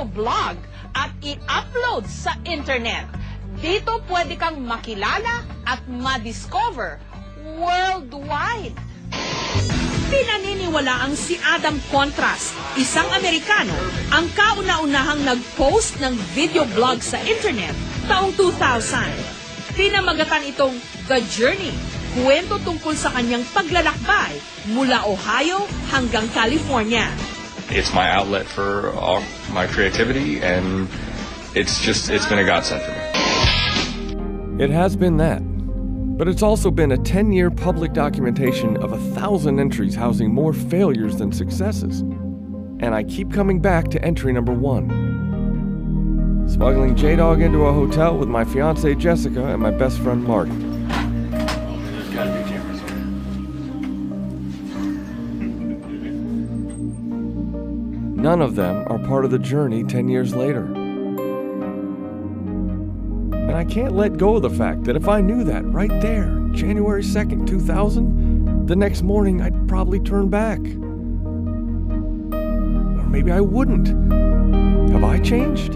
video blog at i-upload sa internet. Dito pwede kang makilala at ma-discover worldwide. Pinaniniwalaang si Adam Kontras, isang Amerikano, ang kauna-unahang nag-post ng video blog sa internet taong 2000. Pinamagatan itong The Journey, kwento tungkol sa kanyang paglalakbay mula Ohio hanggang California. It's my outlet for all my creativity, and it's been a godsend for me. It has been that. But it's also been a 10-year public documentation of 1,000 entries housing more failures than successes. And I keep coming back to entry number 1. Smuggling J-Dog into a hotel with my fiancée Jessica and my best friend Marty. There's gotta be cameras here. None of them are part of the journey 10 years later. And I can't let go of the fact that if I knew that right there, January 2nd, 2000, the next morning I'd probably turn back. Or maybe I wouldn't. Have I changed?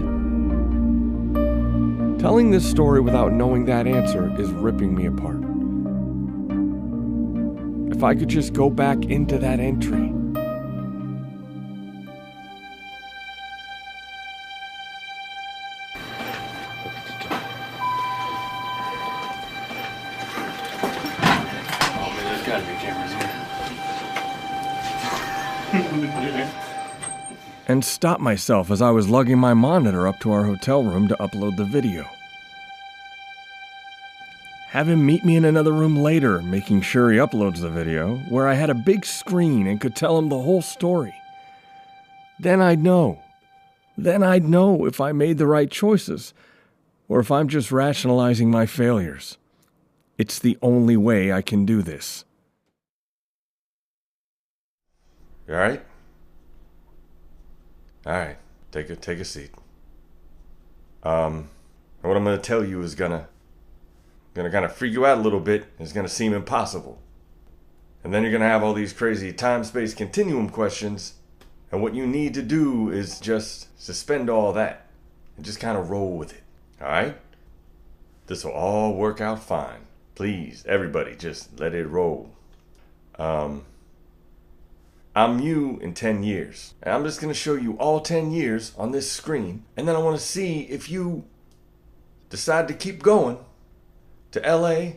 Telling this story without knowing that answer is ripping me apart. If I could just go back into that entry. Gotta be cameras here. And stop myself as I was lugging my monitor up to our hotel room to upload the video. Have him meet me in another room later, making sure he uploads the video, where I had a big screen and could tell him the whole story. Then I'd know. Then I'd know if I made the right choices, or if I'm just rationalizing my failures. It's the only way I can do this. You all right? All right, take a seat. What I'm gonna tell you is gonna kind of freak you out a little bit. It's gonna seem impossible, and then you're gonna have all these crazy time-space continuum questions. And what you need to do is just suspend all that and just kind of roll with it. All right? This will all work out fine. Please, everybody, just let it roll. I'm you in 10 years. And I'm just going to show you all 10 years on this screen. And then I want to see if you decide to keep going to LA, or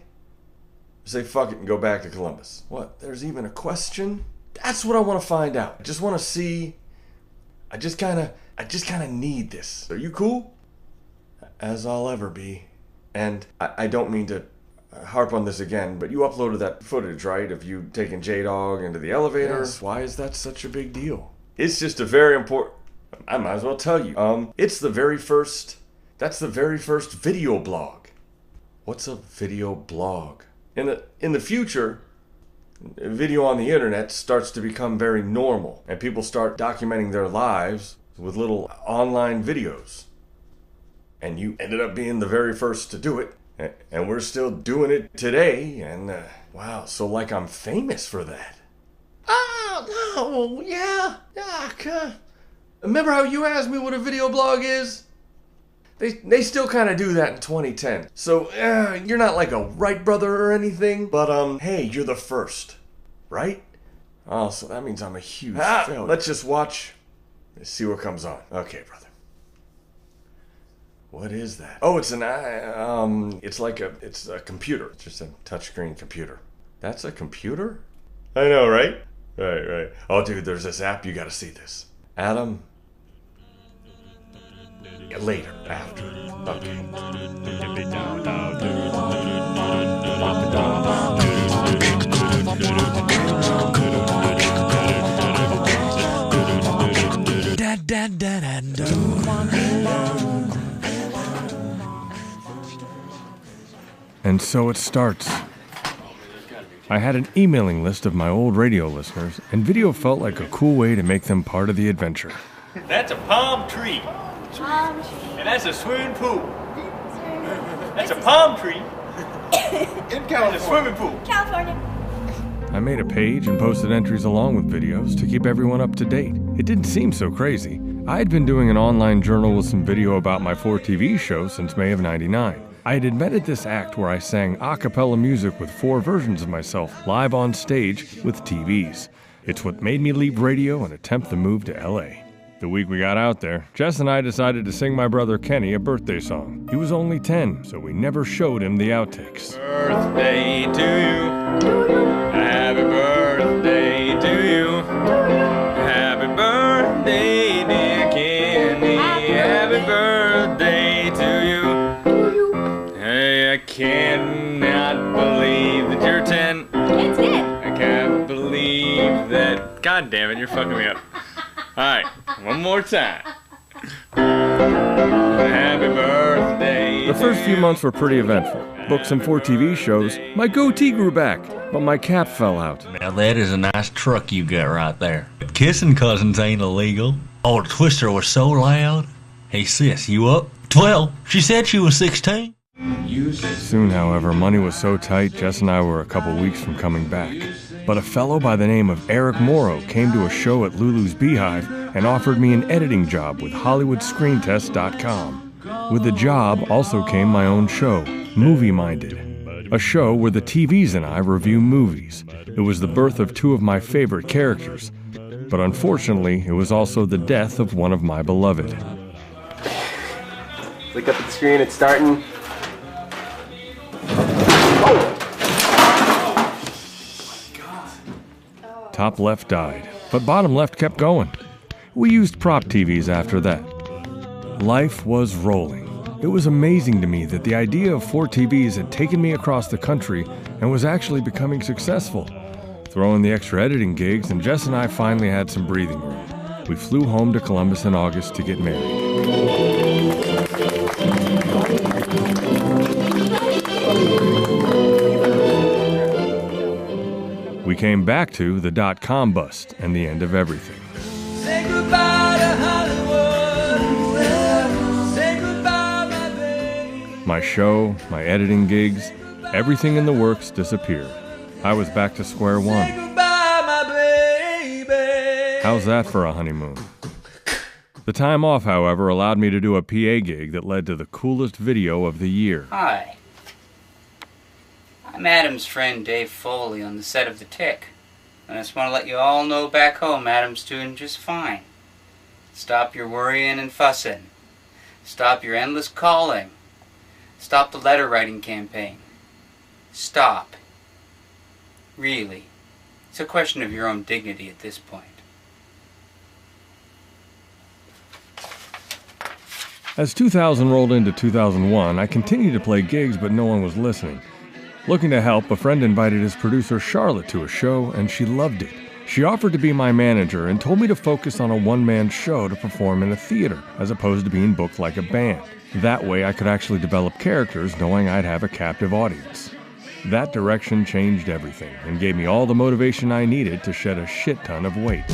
say fuck it and go back to Columbus. What? There's even a question? That's what I want to find out. I just want to see. I just kind of need this. Are you cool? As I'll ever be. And I don't mean to harp on this again, but you uploaded that footage, right, of you taking J-Dog into the elevator? Yes. Why is that such a big deal? It's just a very important... I might as well tell you. It's the very first... That's the very first video blog. What's a video blog? In the future, video on the internet starts to become very normal, and people start documenting their lives with little online videos. And you ended up being the very first to do it. And we're still doing it today, and wow, so like I'm famous for that. Oh, no, yeah. Remember how you asked me what a video blog is? They still kind of do that in 2010. So, you're not like a Wright brother or anything, but hey, you're the first, right? Oh, so that means I'm a huge failure. Let's just watch. Let's see what comes on. Okay, brother. What is that? Oh, it's a computer. It's just a touchscreen computer. That's a computer? I know, right? Right. Oh, dude, there's this app. You gotta see this. Adam. Yeah, later, after. Okay. And so it starts. I had an emailing list of my old radio listeners, and video felt like a cool way to make them part of the adventure. That's a palm tree. Palm tree. And that's a swimming pool. That's a palm tree. In California. And a swimming pool. California. I made a page and posted entries along with videos to keep everyone up to date. It didn't seem so crazy. I had been doing an online journalism video about my 4TV show since May of '99. I had invented this act where I sang a cappella music with 4 versions of myself live on stage with TVs. It's what made me leave radio and attempt the move to LA. The week we got out there, Jess and I decided to sing my brother Kenny a birthday song. He was only 10, so we never showed him the outtakes. Birthday to you. Happy birthday to you. Happy birthday, dear Kenny. Happy birthday to you. Hey, I cannot believe that you're 10. It's it. I can't believe that. God damn it, you're fucking me up. Alright, one more time. Happy birthday. The first few months were pretty eventful. Booked some 4TV shows. My goatee grew back, but my cap fell out. Now that is a nice truck you got right there. But kissing cousins ain't illegal. Oh, the twister was so loud. Hey sis, you up? 12. She said she was 16. Soon, however, money was so tight, Jess and I were a couple weeks from coming back. But a fellow by the name of Eric Morrow came to a show at Lulu's Beehive and offered me an editing job with HollywoodScreenTest.com. With the job also came my own show, Movie Minded, a show where the TVs and I review movies. It was the birth of 2 of my favorite characters, but unfortunately, it was also the death of one of my beloved. Look up at the screen, it's starting. Top left died, but bottom left kept going. We used prop TVs after that. Life was rolling. It was amazing to me that the idea of 4 TVs had taken me across the country and was actually becoming successful. Throw in the extra editing gigs, and Jess and I finally had some breathing room. We flew home to Columbus in August to get married. We came back to the .com bust and the end of everything. Say goodbye to Hollywood. Say goodbye, my baby. My show, my editing gigs, everything in the works disappeared. I was back to square Say one. goodbye, my baby. How's that for a honeymoon? The time off, however, allowed me to do a PA gig that led to the coolest video of the year. Hi. I'm Adam's friend Dave Foley on the set of The Tick. And I just want to let you all know back home Adam's doing just fine. Stop your worrying and fussing. Stop your endless calling. Stop the letter writing campaign. Stop. Really. It's a question of your own dignity at this point. As 2000 rolled into 2001, I continued to play gigs, but no one was listening. Looking to help, a friend invited his producer Charlotte to a show, and she loved it. She offered to be my manager and told me to focus on a one-man show to perform in a theater, as opposed to being booked like a band. That way I could actually develop characters, knowing I'd have a captive audience. That direction changed everything, and gave me all the motivation I needed to shed a shit ton of weight.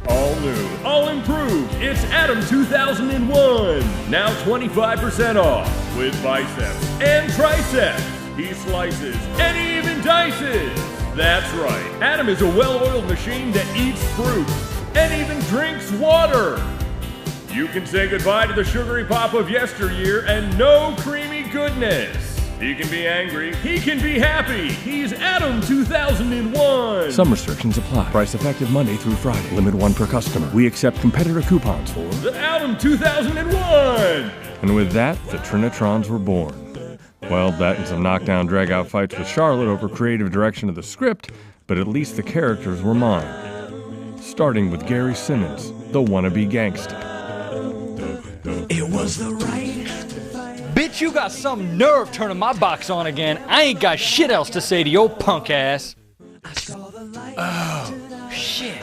All new, all improved, it's Adam 2001. Now 25% off with biceps and triceps. He slices and he even dices. That's right, Adam is a well-oiled machine that eats fruit and even drinks water. You can say goodbye to the sugary pop of yesteryear and no creamy goodness. He can be angry, he can be happy. He's Adam 2001. Some restrictions apply. Price effective Monday through Friday. Limit 1 per customer. We accept competitor coupons for the Adam 2001. And with that, the Trinitrons were born. Well, that and some knockdown drag-out fights with Charlotte over creative direction of the script, but at least the characters were mine. Starting with Gary Simmons, the wannabe gangster. It was the right. Bitch, you got some nerve turning my box on again. I ain't got shit else to say to your punk ass. Oh, shit.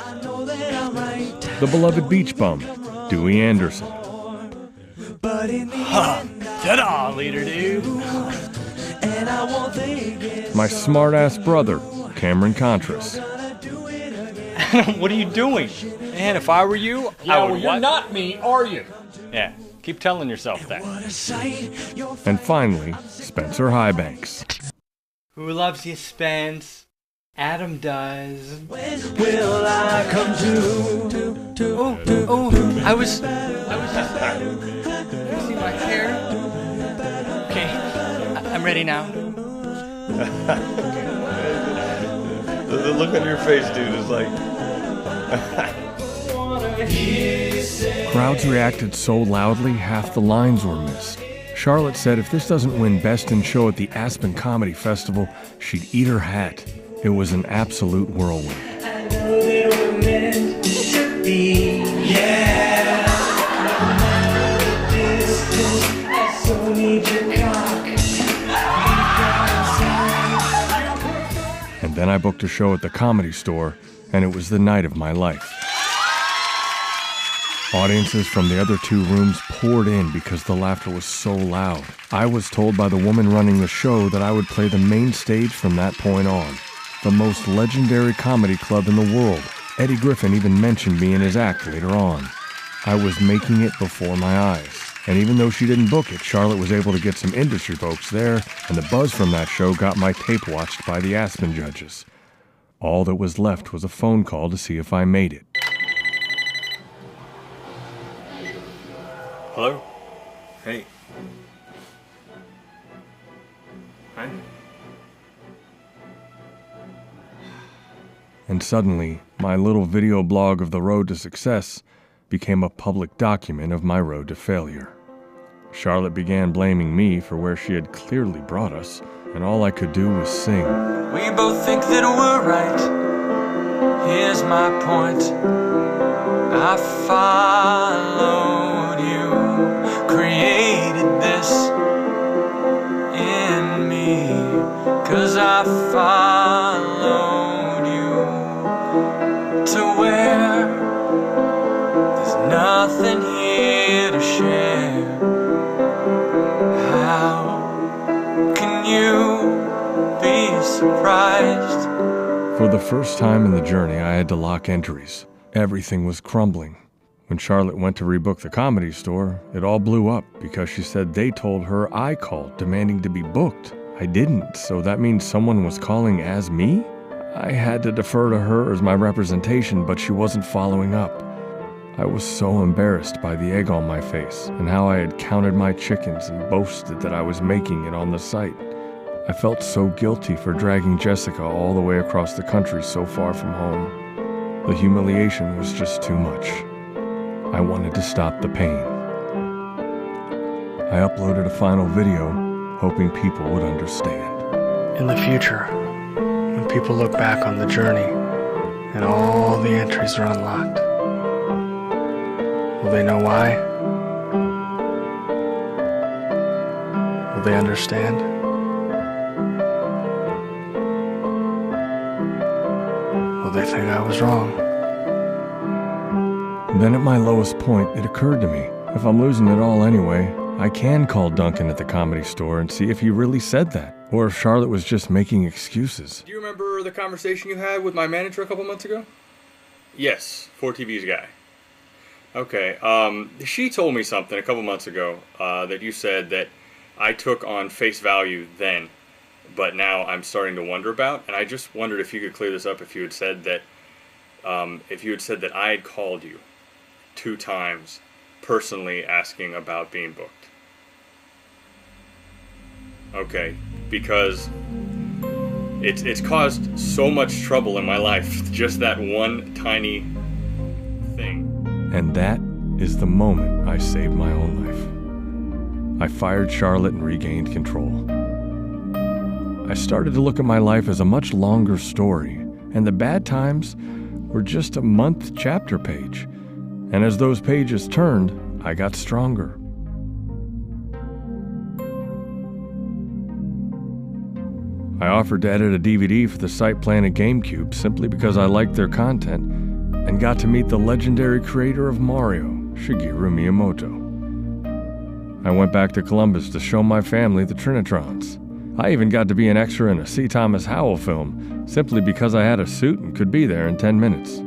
The beloved beach bum, Dewey Anderson. Ta-da, leader dude. My smart-ass brother, Cameron Kontras. What are you doing? Man, if I were you, I would you're not me, are you? Yeah, keep telling yourself that. And finally, Spencer Highbanks. Who loves you, Spence? Adam does. When will I come to? I was just. See my hair? Okay, I'm ready now. The look on your face, dude, is like... Crowds reacted so loudly, half the lines were missed. Charlotte said if this doesn't win Best in Show at the Aspen Comedy Festival, she'd eat her hat. It was an absolute whirlwind. I know that we're meant to be, yeah. I so need your cock. And then I booked a show at the Comedy Store, and it was the night of my life. Audiences from the other two rooms poured in because the laughter was so loud. I was told by the woman running the show that I would play the main stage from that point on. The most legendary comedy club in the world. Eddie Griffin even mentioned me in his act later on. I was making it before my eyes. And even though she didn't book it, Charlotte was able to get some industry folks there, and the buzz from that show got my tape watched by the Aspen judges. All that was left was a phone call to see if I made it. Hello? Hey. Hi. And suddenly, my little video blog of the road to success became a public document of my road to failure. Charlotte began blaming me for where she had clearly brought us, and all I could do was sing. We both think that we're right. Here's my point. I followed you, created this in me, 'cause I followed you to where there's nothing here to share. How can you be surprised? For the first time in the journey, I had to lock entries. Everything was crumbling. When Charlotte went to rebook the Comedy Store, it all blew up because she said they told her I called demanding to be booked. I didn't, so that means someone was calling as me? I had to defer to her as my representation, but she wasn't following up. I was so embarrassed by the egg on my face and how I had counted my chickens and boasted that I was making it on the site. I felt so guilty for dragging Jessica all the way across the country so far from home. The humiliation was just too much. I wanted to stop the pain. I uploaded a final video, hoping people would understand. In the future, when people look back on the journey and all the entries are unlocked, will they know why? Will they understand? Will they think I was wrong? Then at my lowest point, it occurred to me, if I'm losing it all anyway, I can call Duncan at the Comedy Store and see if he really said that, or if Charlotte was just making excuses. Do you remember the conversation you had with my manager a couple months ago? Yes, 4TV's guy. Okay, she told me something a couple months ago that you said that I took on face value then, but now I'm starting to wonder about, and I just wondered if you could clear this up if you had said that I had called you 2 times personally asking about being booked. Okay, because it's caused so much trouble in my life, just that one tiny thing. And that is the moment I saved my own life. I fired Charlotte and regained control. I started to look at my life as a much longer story, and the bad times were just a month chapter page. And as those pages turned, I got stronger. I offered to edit a DVD for the Site Planet GameCube simply because I liked their content and got to meet the legendary creator of Mario, Shigeru Miyamoto. I went back to Columbus to show my family the Trinitrons. I even got to be an extra in a C. Thomas Howell film simply because I had a suit and could be there in 10 minutes.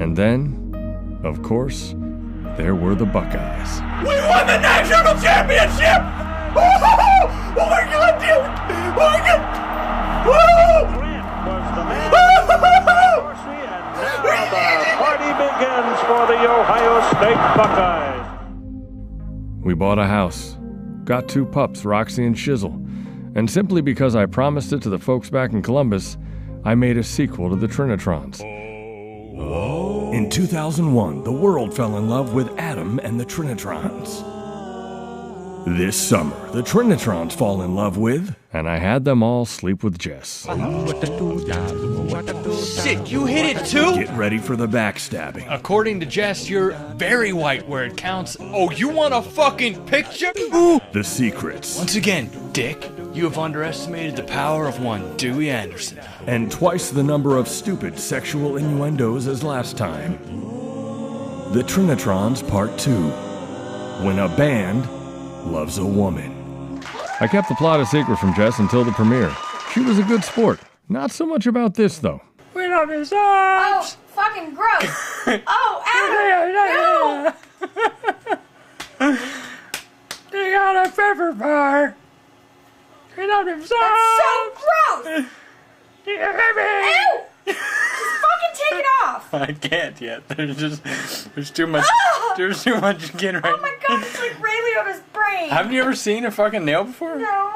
And then, of course, there were the Buckeyes. We won the national championship! Oh my God, damn it! Oh my God! Woo! Buckeyes. We bought a house, got 2 pups, Roxy and Shizzle, and simply because I promised it to the folks back in Columbus, I made a sequel to the Trinitrons. In 2001, the world fell in love with Adam and the Trinitrons. This summer, the Trinitrons fall in love with, and I had them all sleep with Jess. Shit, you hit it too? Get ready for the backstabbing. According to Jess, you're very white where it counts. Oh, you want a fucking picture? The secrets. Once again, Dick, you have underestimated the power of one Dewey Anderson. And twice the number of stupid sexual innuendos as last time. The Trinitrons Part 2. When a band loves a woman. I kept the plot a secret from Jess until the premiere. She was a good sport. Not so much about this, though. We love his arms. Oh, fucking gross. Oh, Adam. They got a pepper bar. We love him so. That's so gross. Ew. Just fucking take it off. I can't yet. There's too much. There's too much skin right now. Oh my god, it's like Ray Liotta's brain. Haven't you ever seen a fucking nail before? No.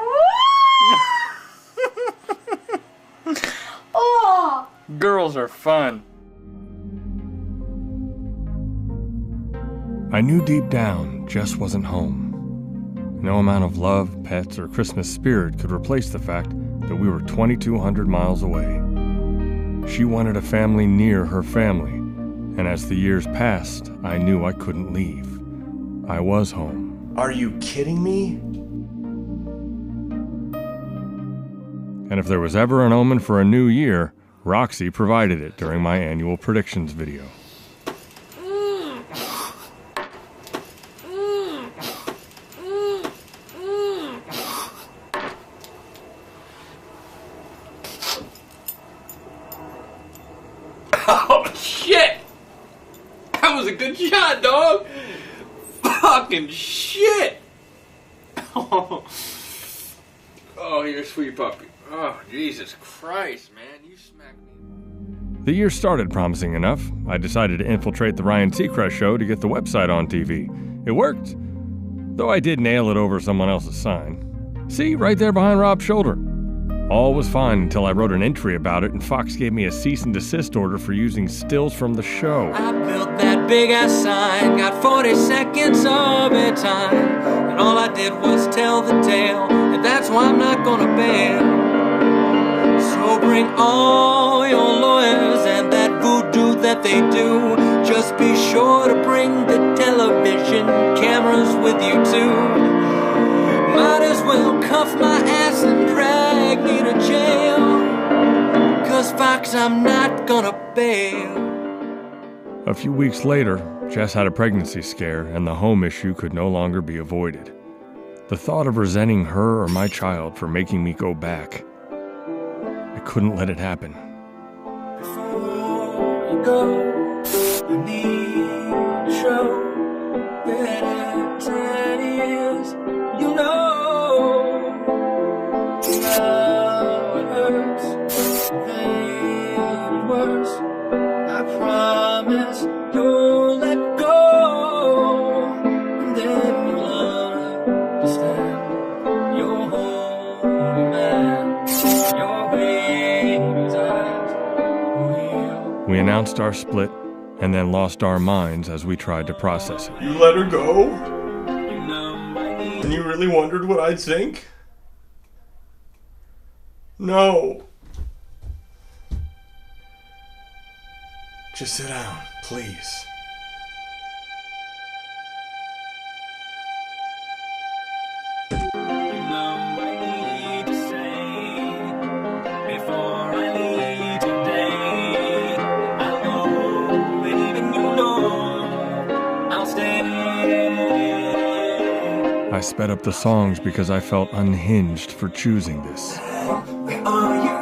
Oh. Girls are fun. I knew deep down Jess wasn't home. No amount of love, pets, or Christmas spirit could replace the fact that we were 2,200 miles away. She wanted a family near her family, and as the years passed, I knew I couldn't leave. I was home. Are you kidding me? And if there was ever an omen for a new year, Roxy provided it during my annual predictions video. Oh, shit! That was a good shot, dog! Fucking shit! Oh, you're a sweet puppy. Oh, Jesus Christ, man. You smacked me. The year started promising enough. I decided to infiltrate the Ryan Seacrest show to get the website on TV. It worked, though I did nail it over someone else's sign. See, right there behind Rob's shoulder. All was fine until I wrote an entry about it and Fox gave me a cease and desist order for using stills from the show. I built that big ass sign, got 40 seconds of it time, and all I did was tell the tale, and that's why I'm not gonna bail. So bring all your lawyers and that voodoo that they do. Just be sure to bring the television cameras with you too. Might as well cuff my ass and drag me to jail, 'cause Fox, I'm not gonna bail. A few weeks later, Jess had a pregnancy scare and the home issue could no longer be avoided. The thought of resenting her or my child for making me go back, I couldn't let it happen. Before you go, you need to show that after 10 years, you know how it hurts, then worse. I promise you'll let go, and then you'll understand. You're holding man, your baby's eyes will. We announced our split and then lost our minds as we tried to process it. You let her go? And you really wondered what I'd think? No. Just sit down, please. I sped up the songs because I felt unhinged for choosing this. Where are you?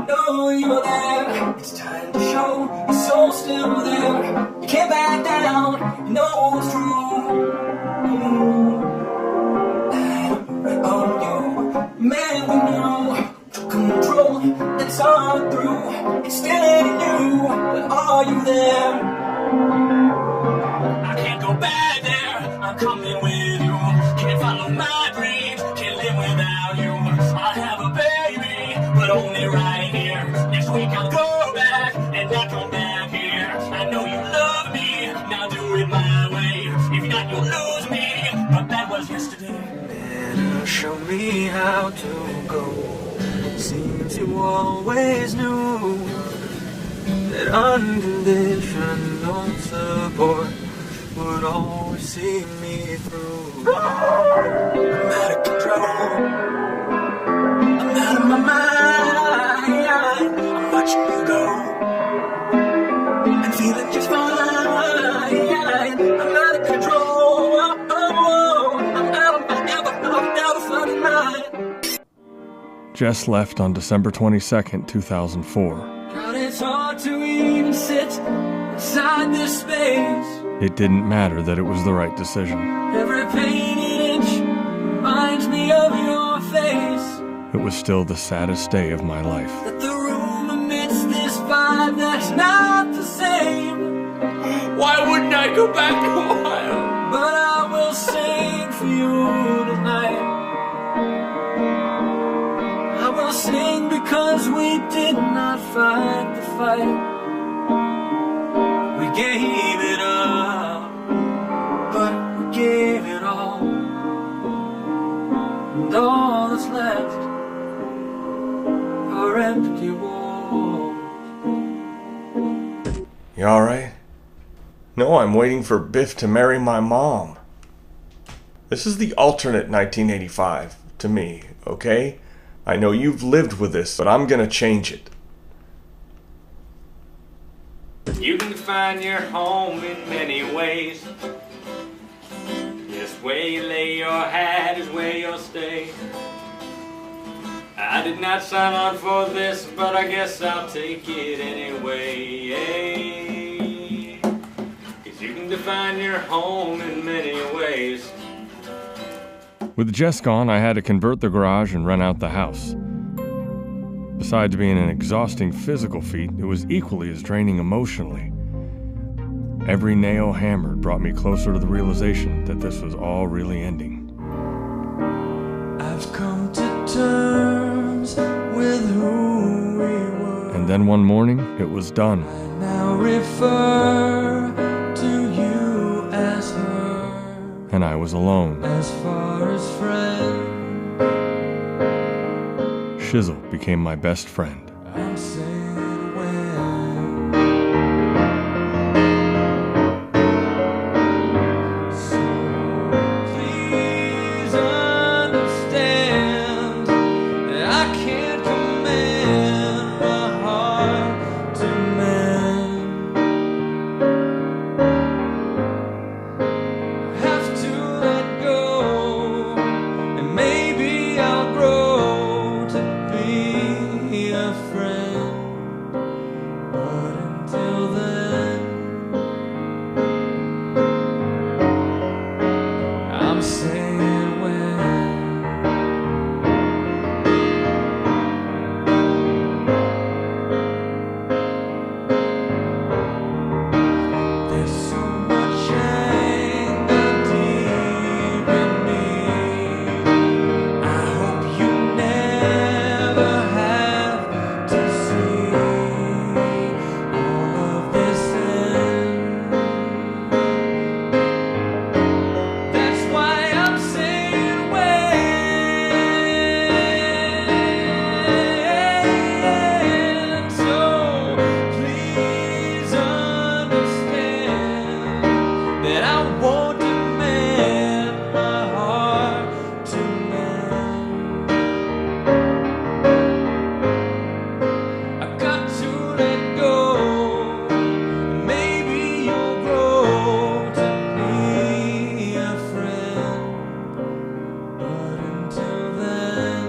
Know you're there. It's time to show your soul's still there. You can't back down. You know it's true. Where are you? Man, we know the control that's all through. It's still in you. But are you there? I can't go back. I'm coming with you. Can't follow my dreams, can't live without you. I have a baby, but only right here. Next week I'll go back and not come back here. I know you love me, now do it my way. If not, you'll lose me, but that was yesterday. Better show me how to go. Seems you always knew that unconditional support would always see me through. I'm out of control. I'm out of my mind. I'm watching you go and feeling just fine. I'm out of control. I'm out of my ever fucking mind. Jess left on December 22nd, 2004. God, it's hard to even sit inside this space. It didn't matter that it was the right decision. Every painted inch reminds me of your face. It was still the saddest day of my life. That the room emits this vibe that's not the same. Why wouldn't I go back to Ohio? But I will sing for you tonight. I will sing because we did not fight the fight. We gave it up, but we gave it all. And all that's left are empty walls. You alright? No, I'm waiting for Biff to marry my mom. This is the alternate 1985 to me, okay? I know you've lived with this, but I'm gonna change it. You can find your home in many ways. This way you lay your hat is where you'll stay. I did not sign on for this, but I guess I'll take it anyway. 'Cause you can define your home in many ways. With Jess gone, I had to convert the garage and rent out the house. Besides being an exhausting physical feat, it was equally as draining emotionally. Every nail hammered brought me closer to the realization that this was all really ending. I've come to terms with who we were. And then one morning, it was done. I now refer to you as her. And I was alone. As far as friend, Shizzle became my best friend. I'm saying when. So please understand that I can't command my heart to mend. I have to let go, and maybe I'll grow to be a friend. But until then, I'm saying when. There's so much anger deep in me. I hope you never have to see all of this end. That's why I'm saying when. So please understand that I won't demand my heart to mend. I've got to let go, and maybe you'll grow to be a friend. But until then,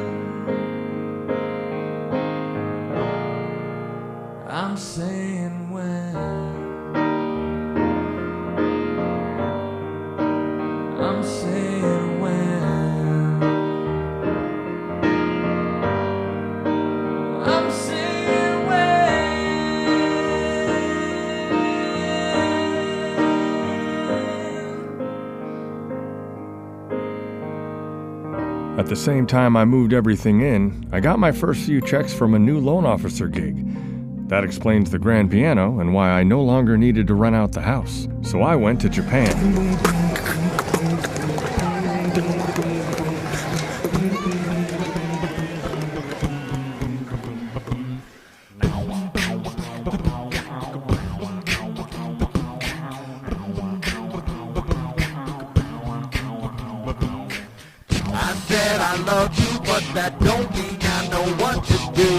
I'm saying when. I'm saying when. I'm saying when. At the same time I moved everything in, I got my first few checks from a new loan officer gig. That explains the grand piano and why I no longer needed to rent out the house. So I went to Japan. I love you, but that don't mean I know what to do.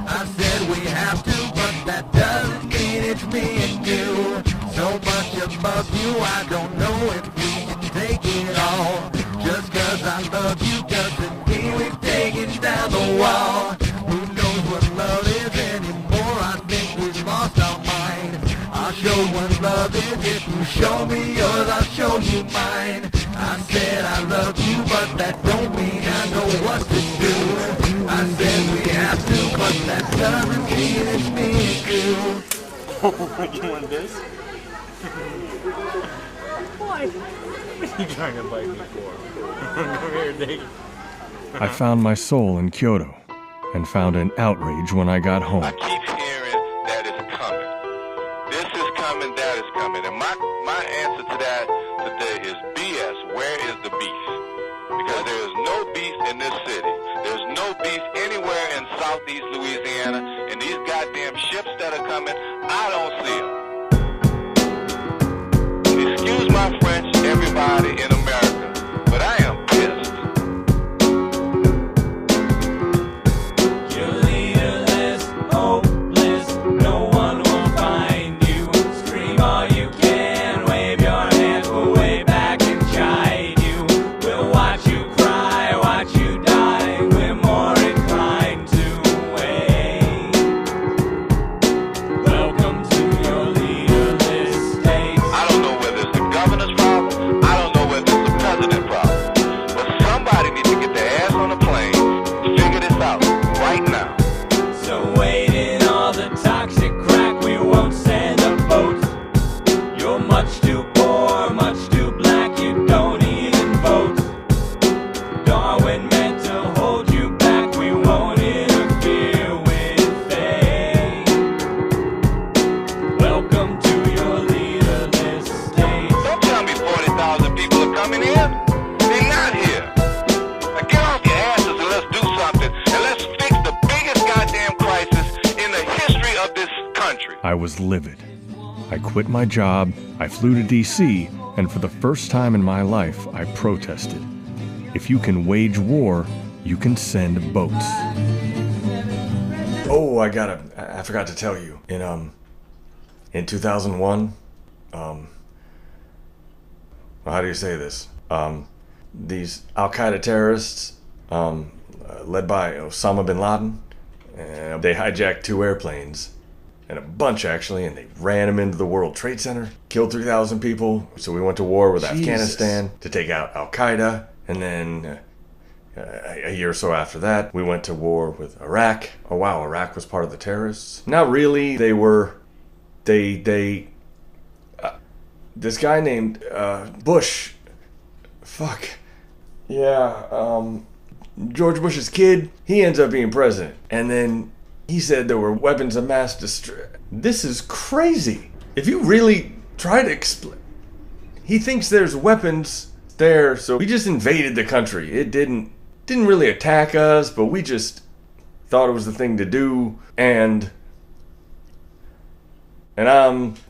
I said we have to, but that doesn't mean it's me and you. So much above you, I don't know if we can take it all. Just cause I love you doesn't mean we've taken down the wall. Who knows what love is anymore? I think we've lost our mind. I'll show what love is if you show me yours, I'll show you mine. I said I love you, but that don't mean I know what to do. I said we have to, but that doesn't mean it's me and you. You want this? What? What are you trying to bite me for? Come here, Dick. I found my soul in Kyoto and found an outrage when I got home. I keep hearing that it's coming. This is coming, that is coming. And my answer to that today is BS. Where is the beef? Because there is no beef in this city. There's no beef anywhere in southeast Louisiana. And these goddamn ships that are coming, I don't see them. Excuse my French, everybody in America, but I am pissed. You're leaderless, hopeless, no one will find you. Scream all you can, wave your hands, we'll way back and chide you. We'll watch you cry, watch you die, we're more inclined to wait. Welcome to your leaderless state. I don't know whether it's the governor's problem, I don't know whether it's the president's problem, but somebody needs to get their ass on a plane and figure this out right now. So wait in all the toxic crack, we won't send a boat. You're much too poor, much too black, you don't even vote. Darwin meant to hold you back, we won't interfere with fate. Welcome to your leaderless state. Don't tell me 40,000 people are coming here. They're not here. Now get off your asses and let's do something. And let's fix the biggest goddamn crisis in the history of this country. I was livid. I quit my job, I flew to DC, and for the first time in my life, I protested. If you can wage war, you can send boats. Oh, I forgot to tell you. In 2001, well, how do you say this? These Al-Qaeda terrorists, led by Osama bin Laden, they hijacked 2 airplanes, and a bunch actually, and they ran them into the World Trade Center, killed 3,000 people. So we went to war with Afghanistan to take out Al-Qaeda, and then a year or so after that, we went to war with Iraq. Oh wow, Iraq was part of the terrorists? Not really, they were, this guy named Bush, George Bush's kid, he ends up being president. And then he said there were weapons of mass destruction. This is crazy. If you really try to explain, he thinks there's weapons there, so we just invaded the country. It didn't really attack us, but we just thought it was the thing to do, and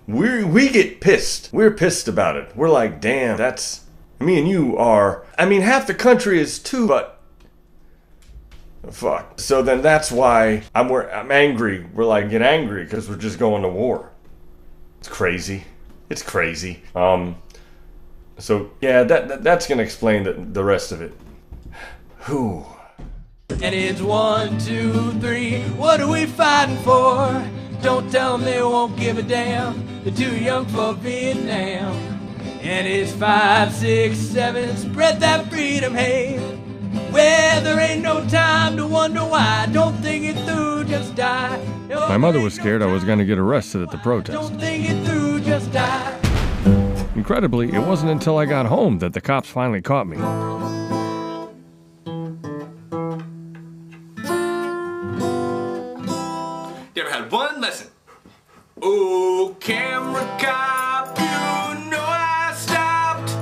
we get pissed. We're pissed about it. We're like, damn, that's, me and you are, I mean, half the country is too, but fuck. So then that's why I'm angry. We're like, get angry because we're just going to war. It's crazy. It's crazy. So yeah, that's gonna explain the rest of it. Whew. And it's 1, 2, 3, what are we fighting for? Don't tell them they won't give a damn, they're too young for Vietnam. And it's 5, 6, 7, spread that freedom hate. Where there ain't no time to wonder why, don't think it through, just die. My mother was scared I was going to get arrested at the protest. Don't think it through, just die. Incredibly, it wasn't until I got home that the cops finally caught me. Oh, camera cop, you know I stopped.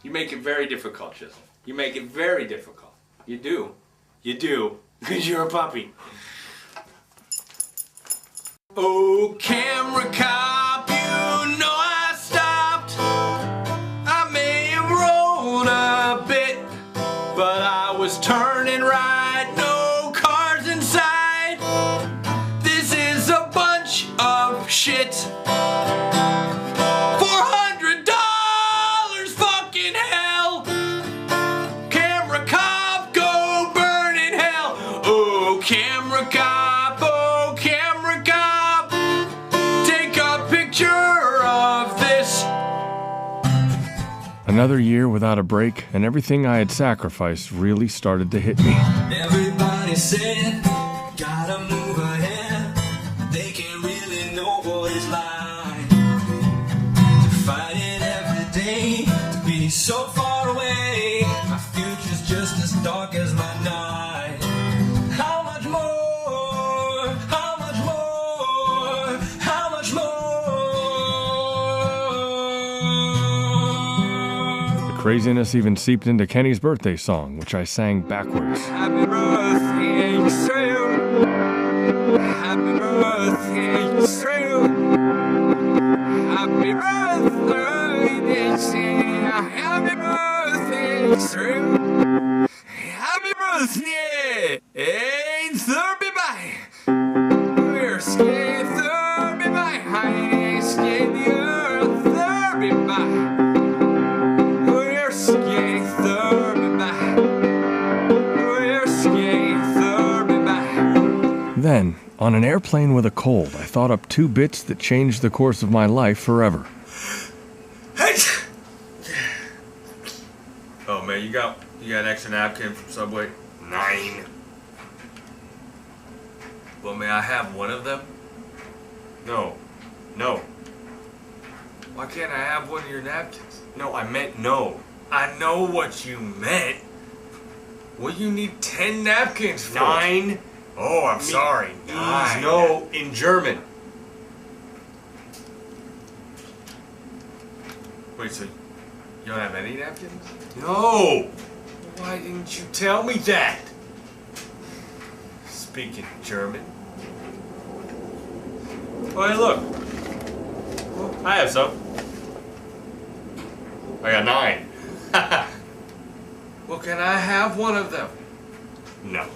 You make it very difficult, Chisel. You make it very difficult. You do. You do. Because you're a puppy. Oh, camera cop, you know I stopped. I may have rolled a bit, but I was turning right, no cars inside. This is a bunch of shit. $400, fucking hell. Camera cop, go burn in hell. Oh, camera cop, oh, camera cop, take a picture of this. Another year without a break, and everything I had sacrificed really started to hit me. Everybody said, gotta move ahead. They can't really know what it's like to fight it every day, to be so far away. My future's just as dark as my night. How much more? How much more? How much more? The craziness even seeped into Kenny's birthday song, which I sang backwards. Happy birthday to you. Happy birthday to you. Happy birthday to you. Happy birthday to you. Happy birthday. Ain't thirty by. We're scared thirty by. I ain't scared the earth thirty by. We're scared thirty by. We're scared thirty by. Then, on an airplane with a cold, I thought up 2 bits that changed the course of my life forever. Oh man, you got an extra napkin from Subway? 9. Well, may I have one of them? No. No. Why can't I have one of your napkins? No, I meant no. I know what you meant. What do you need 10 napkins for? 9. Oh, I'm sorry. 9. No, in German. Wait, so you don't have any napkins? No! Why didn't you tell me that? Speaking German. Oh, hey, look. I have some. I got 9. Well, can I have one of them? No.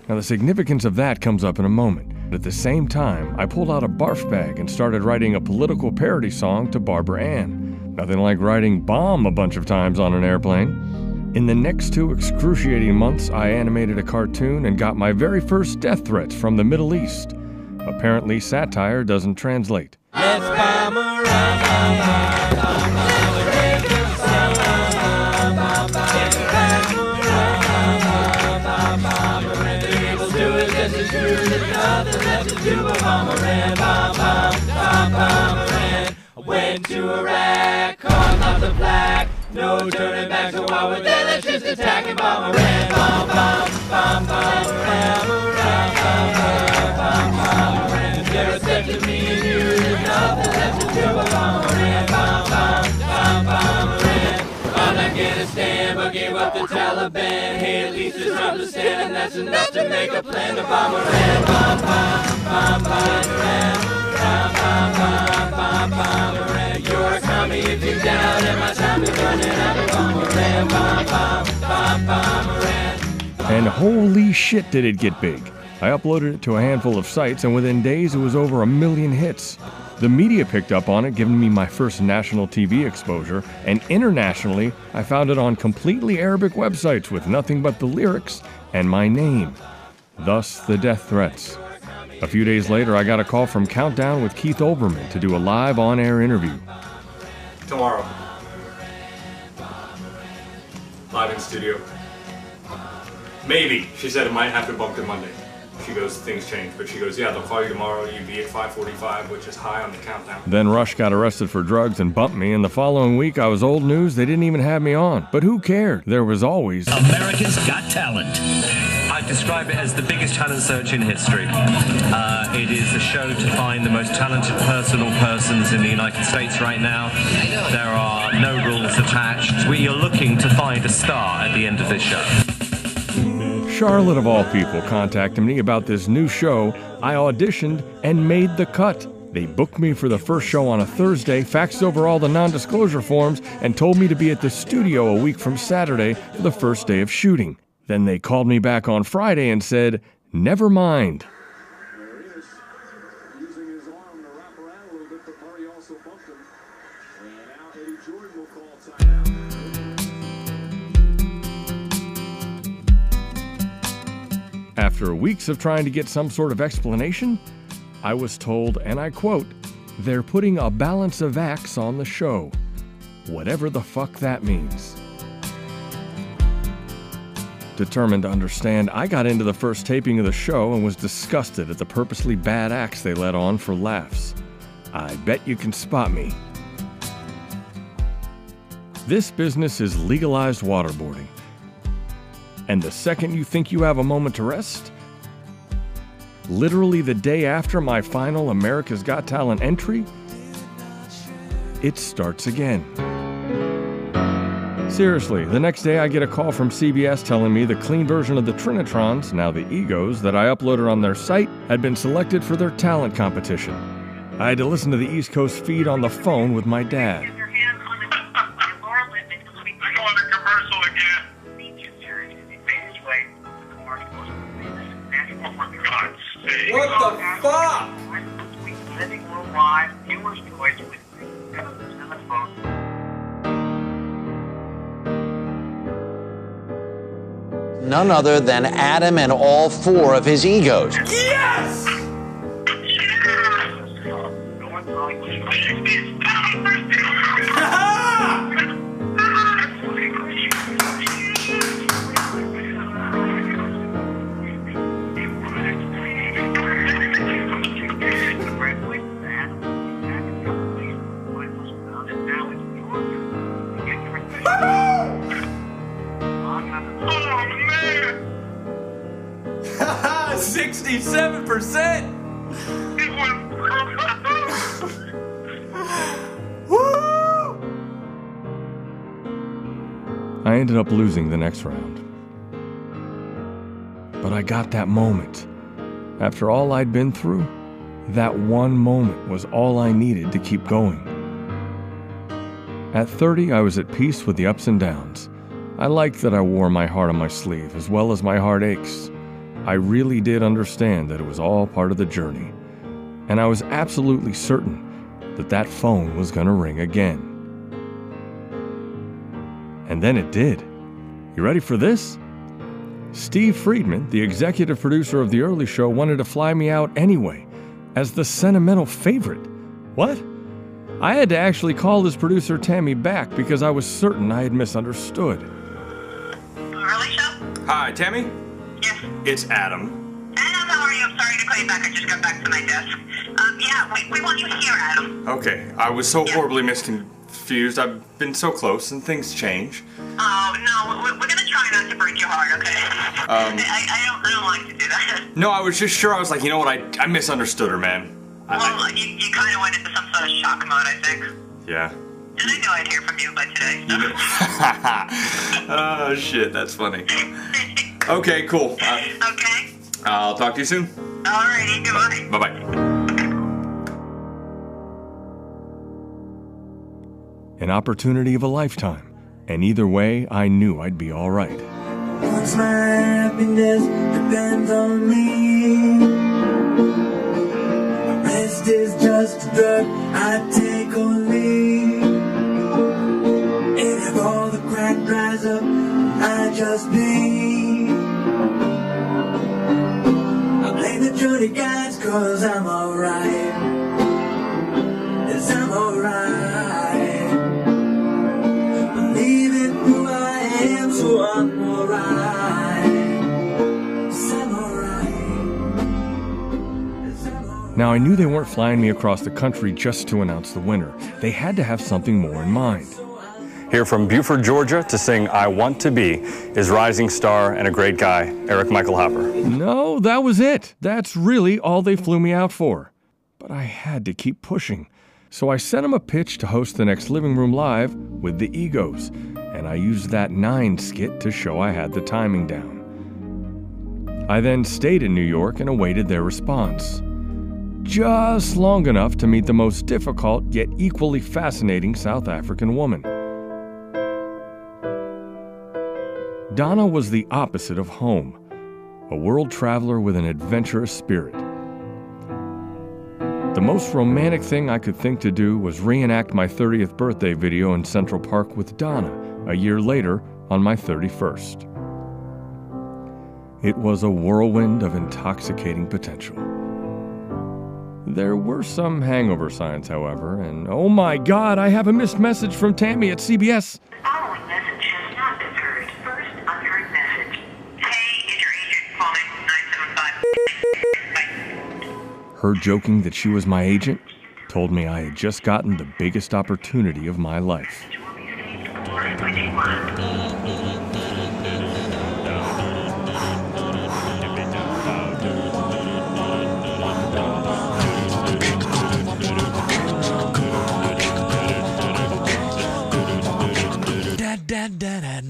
Now, the significance of that comes up in a moment. But at the same time, I pulled out a barf bag and started writing a political parody song to Barbara Ann. Nothing like writing bomb a bunch of times on an airplane. In the next 2 excruciating months, I animated a cartoon and got my very first death threats from the Middle East. Apparently, satire doesn't translate. Let's bomb around. I went to Iraq, caught lots of flack. No turning back, so while we're there, let's just attack and bomb Iran. Bomb, bomb, bomb, bomb, Iran. Bomb, bomb, Iran. There is such to me and you, there's nothing left to do but bomb Iran. Bomb, bomb, bomb, bomb, Iran. On Afghanistan, but gave up the Taliban. Hey, at least it's time to stand, and that's enough to make a plan to bomb Iran. Bomb, bomb, bomb, bomb, Iran. Bomb, bomb, bomb, bomb, bomb, Iran. You're a commie if you doubt, and my time is running out of bomb Iran. Bomb, bomb, bomb, bomb, Iran. And holy shit did it get big. I uploaded it to a handful of sites, and within days it was over 1 million hits. The media picked up on it, giving me my first national TV exposure, and internationally, I found it on completely Arabic websites with nothing but the lyrics and my name. Thus, the death threats. A few days later, I got a call from Countdown with Keith Olbermann to do a live on-air interview. Tomorrow. Live in studio. Maybe. She said it might have to bump to Monday. She goes, things change, but she goes, yeah, they'll call you tomorrow. You'd be at 5:45, which is high on the countdown. Then Rush got arrested for drugs and bumped me, and the following week I was old news. They didn't even have me on. But who cared? There was always America's Got Talent. I describe it as the biggest talent search in history. It is a show to find the most talented person or persons in the United States right now. There are no rules attached. You're looking to find a star at the end of this show. Charlotte, of all people, contacted me about this new show. I auditioned and made the cut. They booked me for the first show on a Thursday, faxed over all the non-disclosure forms, and told me to be at the studio a week from Saturday for the first day of shooting. Then they called me back on Friday and said, never mind. After weeks of trying to get some sort of explanation, I was told, and I quote, they're putting a balance of acts on the show. Whatever the fuck that means. Determined to understand, I got into the first taping of the show and was disgusted at the purposely bad acts they let on for laughs. I bet you can spot me. This business is legalized waterboarding. And the second you think you have a moment to rest, literally the day after my final America's Got Talent entry, it starts again. Seriously, the next day I get a call from CBS telling me the clean version of the Trinitrons, now the Egos, that I uploaded on their site had been selected for their talent competition. I had to listen to the East Coast feed on the phone with my dad. What the fuck? None other than Adam and all four of his egos. Yes! Oh, 67%! I ended up losing the next round. But I got that moment. After all I'd been through, that one moment was all I needed to keep going. At 30, I was at peace with the ups and downs. I liked that I wore my heart on my sleeve, as well as my heartaches. I really did understand that it was all part of the journey. And I was absolutely certain that that phone was going to ring again. And then it did. You ready for this? Steve Friedman, the executive producer of the early show, wanted to fly me out anyway, as the sentimental favorite. What? I had to actually call his producer Tammy back because I was certain I had misunderstood. Early show? Hi, Tammy? Yes. It's Adam. Adam, how are you? I'm sorry to call you back. I just got back to my desk. Yeah, we want you here, Adam. Okay, I was so horribly misconfused. I've been so close and things change. Oh, no, we're going to try not to break your heart, okay? I don't like to do that. No, I was just sure. I was like, you know what? I misunderstood her, man. Well, you kind of went into some sort of shock mode, I think. Yeah. Did I know I'd hear from you by today? So. Oh, shit, that's funny. Okay, cool. Okay. I'll talk to you soon. Alrighty, goodbye. Bye-bye. An opportunity of a lifetime, and either way, I knew I'd be all right. Once my happiness depends on me, the rest is just a drug I take only. And if all the crack dries up, I just bleed. I blame the journey guides, cause I'm alright. Yes, I'm alright. Believing who I am, so I'm alright. Yes, I'm alright. Now, I knew they weren't flying me across the country just to announce the winner. They had to have something more in mind. Here from Buford, Georgia to sing I Want to Be is rising star and a great guy, Eric Michael Hopper. No, that was it. That's really all they flew me out for. But I had to keep pushing. So I sent him a pitch to host the next Living Room Live with the Egos, and I used that 9 skit to show I had the timing down. I then stayed in New York and awaited their response. Just long enough to meet the most difficult yet equally fascinating South African woman. Donna was the opposite of home, a world traveler with an adventurous spirit. The most romantic thing I could think to do was reenact my 30th birthday video in Central Park with Donna a year later on my 31st. It was a whirlwind of intoxicating potential. There were some hangover signs, however, and oh my God, I have a missed message from Tammy at CBS. The following message has not been heard. First unheard message. Hey, it's your agent calling 975. Her joking that she was my agent told me I had just gotten the biggest opportunity of my life.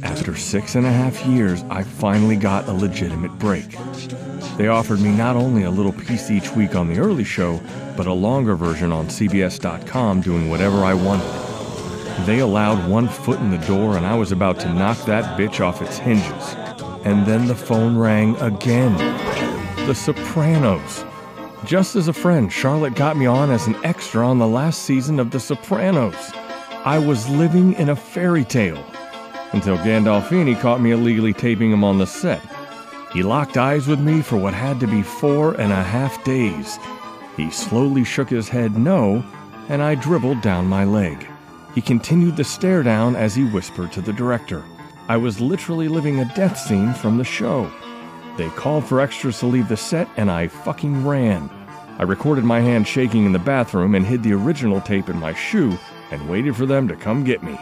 After 6.5 years, I finally got a legitimate break. They offered me not only a little piece each week on the early show, but a longer version on CBS.com doing whatever I wanted. They allowed one foot in the door and I was about to knock that bitch off its hinges. And then the phone rang again. The Sopranos. Just as a friend, Charlotte got me on as an extra on the last season of The Sopranos. I was living in a fairy tale. Until Gandolfini caught me illegally taping him on the set. He locked eyes with me for what had to be 4.5 days. He slowly shook his head no, and I dribbled down my leg. He continued the stare down as he whispered to the director. I was literally living a death scene from the show. They called for extras to leave the set, and I fucking ran. I recorded my hand shaking in the bathroom and hid the original tape in my shoe and waited for them to come get me.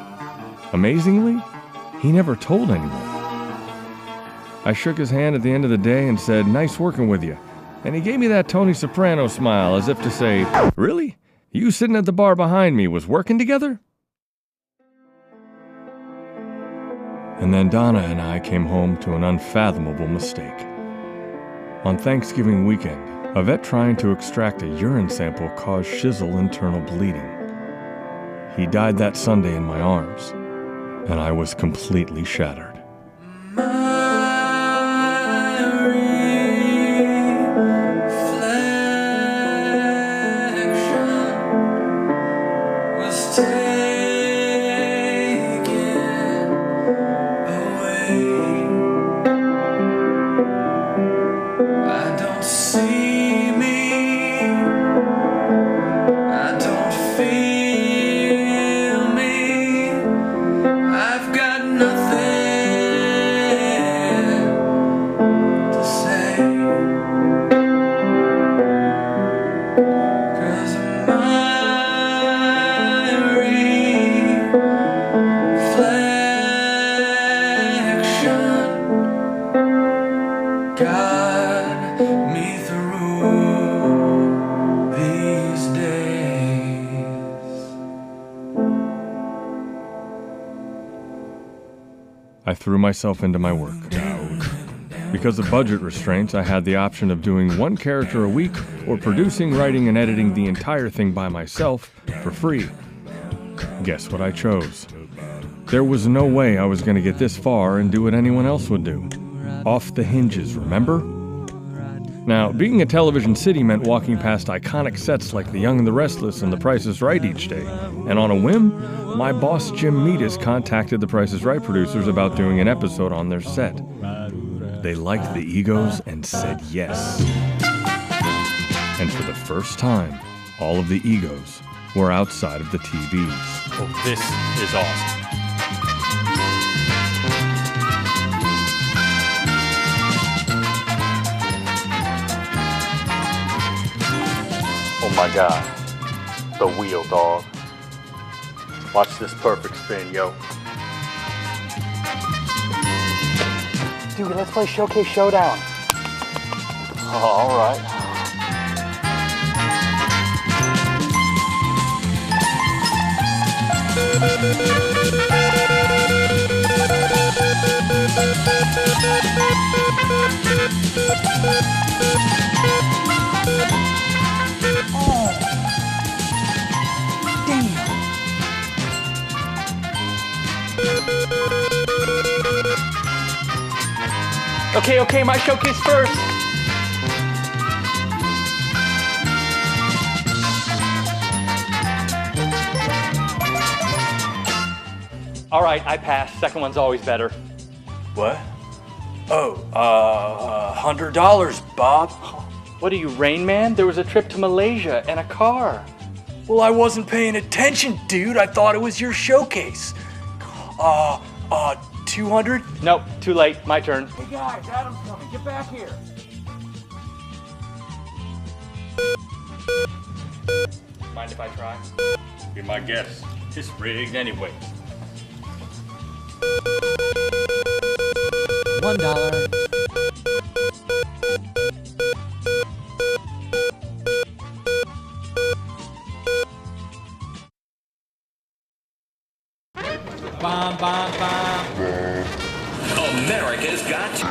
Amazingly, he never told anyone. I shook his hand at the end of the day and said, "Nice working with you." And he gave me that Tony Soprano smile as if to say, "Really? You sitting at the bar behind me was working together?" And then Donna and I came home to an unfathomable mistake. On Thanksgiving weekend, a vet trying to extract a urine sample caused Shizzle internal bleeding. He died that Sunday in my arms, and I was completely shattered. I threw myself into my work. Because of budget restraints, I had the option of doing one character a week or producing, writing, and editing the entire thing by myself for free. Guess what I chose? There was no way I was going to get this far and do what anyone else would do. Off the hinges, remember? Now, being a television city meant walking past iconic sets like The Young and the Restless and The Price is Right each day. And on a whim, my boss Jim Meadis contacted The Price is Right producers about doing an episode on their set. They liked the Egos and said yes. And for the first time, all of the Egos were outside of the TVs. Oh, this is awesome. Oh my God, the wheel, dog. Watch this perfect spin, yo. Dude, let's play Showcase Showdown. Oh, all right. Okay, my showcase first. All right, I passed. Second one's always better. What? Oh, $100, Bob. What are you, Rain Man? There was a trip to Malaysia and a car. Well, I wasn't paying attention, dude. I thought it was your showcase. 200? Nope, too late. My turn. Hey guys, Adam's coming. Get back here. Mind if I try? Be my guest. It's rigged anyway. $1. Bomb, bomb, bomb. America's Got You.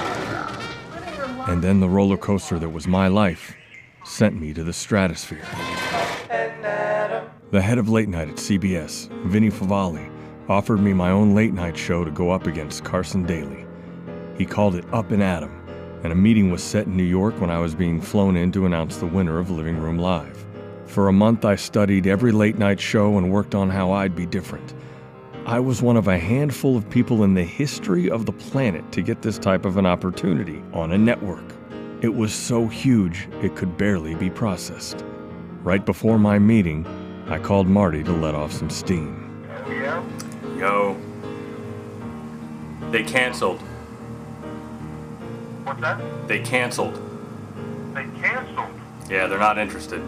And then the roller coaster that was my life sent me to the stratosphere. The head of late night at CBS, Vinny Favale, offered me my own late night show to go up against Carson Daly. He called it Up and Adam, and a meeting was set in New York when I was being flown in to announce the winner of Living Room Live. For a month, I studied every late night show and worked on how I'd be different. I was one of a handful of people in the history of the planet to get this type of an opportunity on a network. It was so huge, it could barely be processed. Right before my meeting, I called Marty to let off some steam. Yeah? Yo. They canceled. What's that? They canceled. They canceled. Yeah, they're not interested.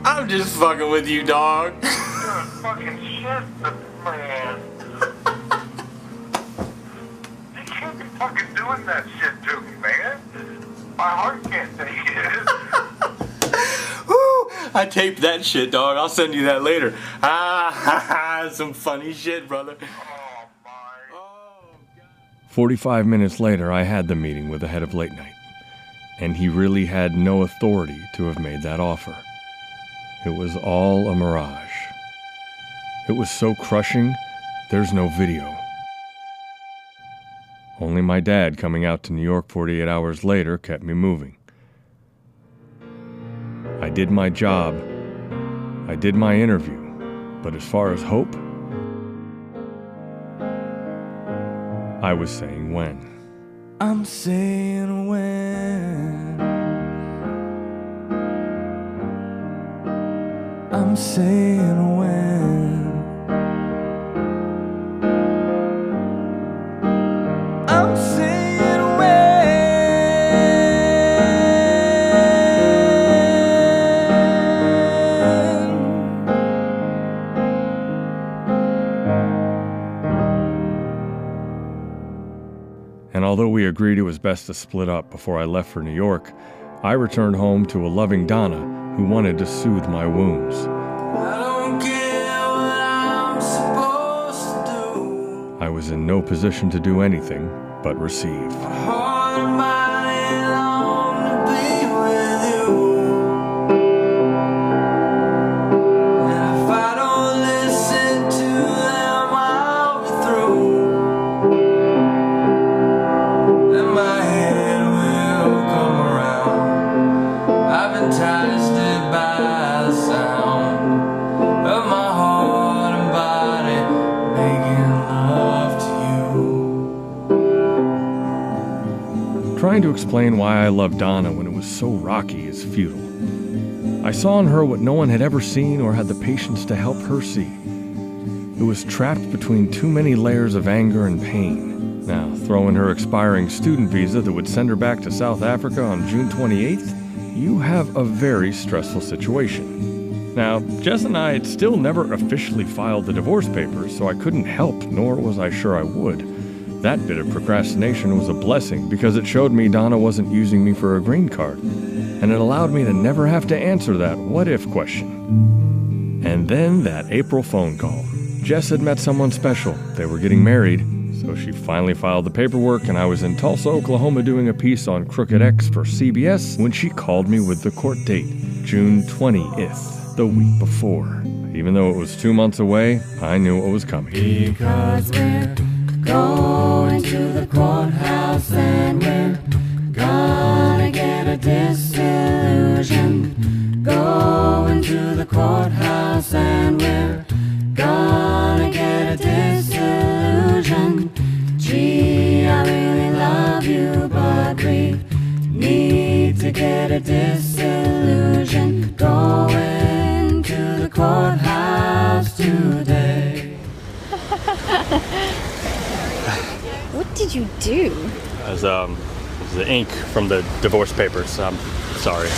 I'm just fucking with you, dog. You're a fucking shit, man. You can't be fucking doing that shit to me, man. My heart can't take it. Woo! I taped that shit, dog. I'll send you that later. Some funny shit, brother. 45 minutes later, I had the meeting with the head of late night, and he really had no authority to have made that offer. It was all a mirage. It was so crushing, there's no video. Only my dad coming out to New York 48 hours later kept me moving. I did my job. I did my interview. But as far as hope, I was saying when. I'm saying when. I'm saying when. I'm saying And although we agreed it was best to split up before I left for New York, I returned home to a loving Donna who wanted to soothe my wounds. I don't care what I'm supposed to do. I was in no position to do anything but receive. Heart and body long to be with you. And if I don't listen to them, I'll be through. And my head will come around. I've been tasted by the sound of my heart and body making love to you. Trying to explain why I loved Donna when it was so rocky is futile. I saw in her what no one had ever seen or had the patience to help her see. It was trapped between too many layers of anger and pain. Now, throw in her expiring student visa that would send her back to South Africa on June 28th, you have a very stressful situation. Now, Jess and I had still never officially filed the divorce papers, so I couldn't help, nor was I sure I would. That bit of procrastination was a blessing because it showed me Donna wasn't using me for a green card, and it allowed me to never have to answer that what-if question. And then that April phone call. Jess had met someone special. They were getting married, so she finally filed the paperwork, and I was in Tulsa, Oklahoma doing a piece on Crooked X for CBS when she called me with the court date, June 20th. The week before. Even though it was 2 months away, I knew what was coming. Because we're going to the courthouse and we're gonna get a disillusion. Going to the courthouse and we're gonna get a disillusion. Gee, I really love you, but we need to get a disillusion. Going to the courthouse today. What did you do? It was the ink from the divorce papers. I'm sorry.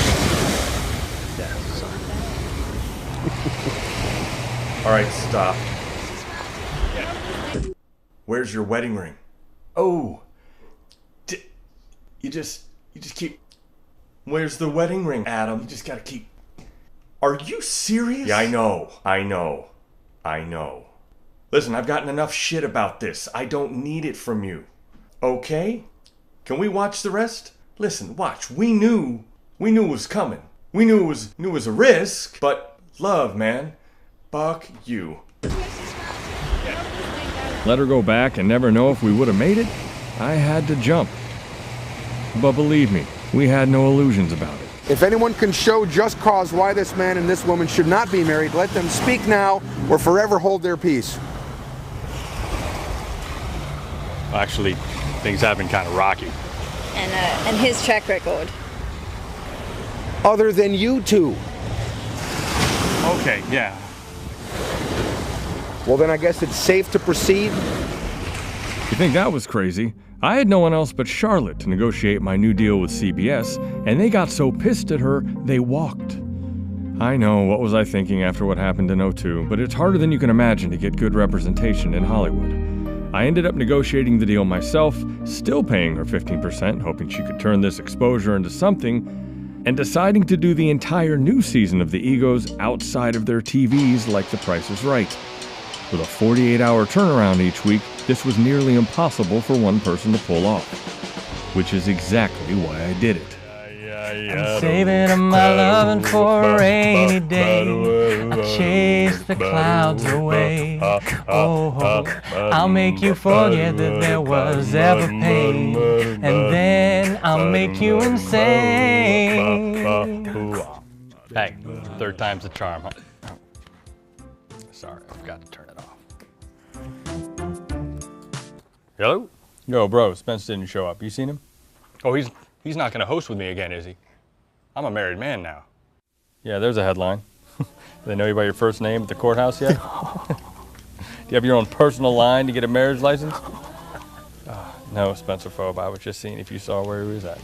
Yeah, sorry. All right, stop. Where's your wedding ring? Oh, you just keep. Where's the wedding ring, Adam? You just gotta keep. Are you serious? Yeah, I know. Listen, I've gotten enough shit about this. I don't need it from you. Okay? Can we watch the rest? Listen, watch. We knew it was coming. We knew it was a risk, but love, man. Fuck you. Let her go back and never know if we would have made it? I had to jump. But believe me, we had no illusions about it. If anyone can show just cause why this man and this woman should not be married, let them speak now or forever hold their peace. Actually, things have been kind of rocky. And his track record. Other than you two. Okay, yeah. Well, then I guess it's safe to proceed. You think that was crazy? I had no one else but Charlotte to negotiate my new deal with CBS, and they got so pissed at her, they walked. I know, what was I thinking after what happened in '02, but it's harder than you can imagine to get good representation in Hollywood. I ended up negotiating the deal myself, still paying her 15%, hoping she could turn this exposure into something, and deciding to do the entire new season of The Egos outside of their TVs like The Price is Right. With a 48-hour turnaround each week, this was nearly impossible for one person to pull off. Which is exactly why I did it. I'm saving my loving for a rainy day. I'll chase the clouds away. Oh, I'll make you forget that there was ever pain. And then I'll make you insane. Hey, third time's the charm, huh? Sorry, I forgot to turn it off. Hello? Yo, bro, Spence didn't show up. You seen him? Oh, he's not gonna host with me again, is he? I'm a married man now. Yeah, there's a headline. Do they know you by your first name at the courthouse yet? Do you have your own personal line to get a marriage license? No, Spencer Phobe, I was just seeing if you saw where he was at.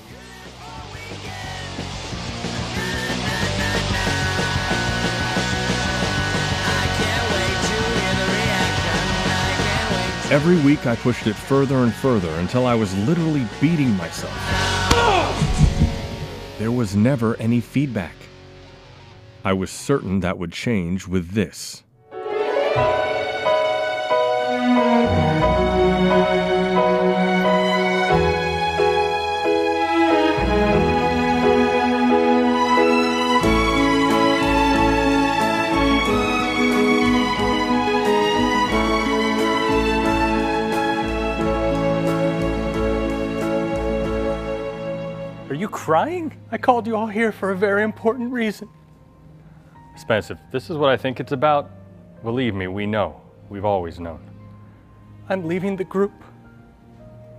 Every week I pushed it further and further until I was literally beating myself. There was never any feedback. I was certain that would change with this. Are you crying? I called you all here for a very important reason. Spence, if this is what I think it's about, believe me, we know. We've always known. I'm leaving the group.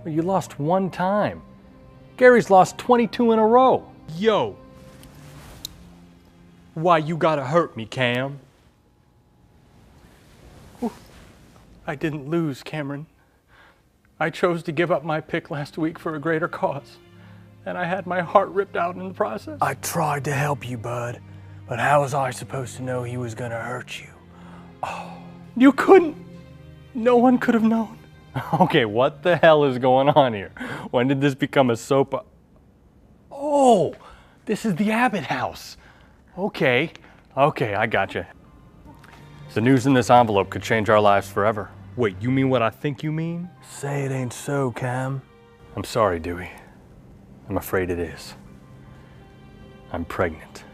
Well, you lost one time. Gary's lost 22 in a row. Yo. Why you gotta hurt me, Cam? Ooh. I didn't lose, Cameron. I chose to give up my pick last week for a greater cause. And I had my heart ripped out in the process. I tried to help you, bud. But how was I supposed to know he was gonna hurt you? Oh, you couldn't. No one could have known. Okay, what the hell is going on here? When did this become a soap? Oh, this is the Abbott house. Okay, I gotcha. The news in this envelope could change our lives forever. Wait, you mean what I think you mean? Say it ain't so, Cam. I'm sorry, Dewey. I'm afraid it is. I'm pregnant.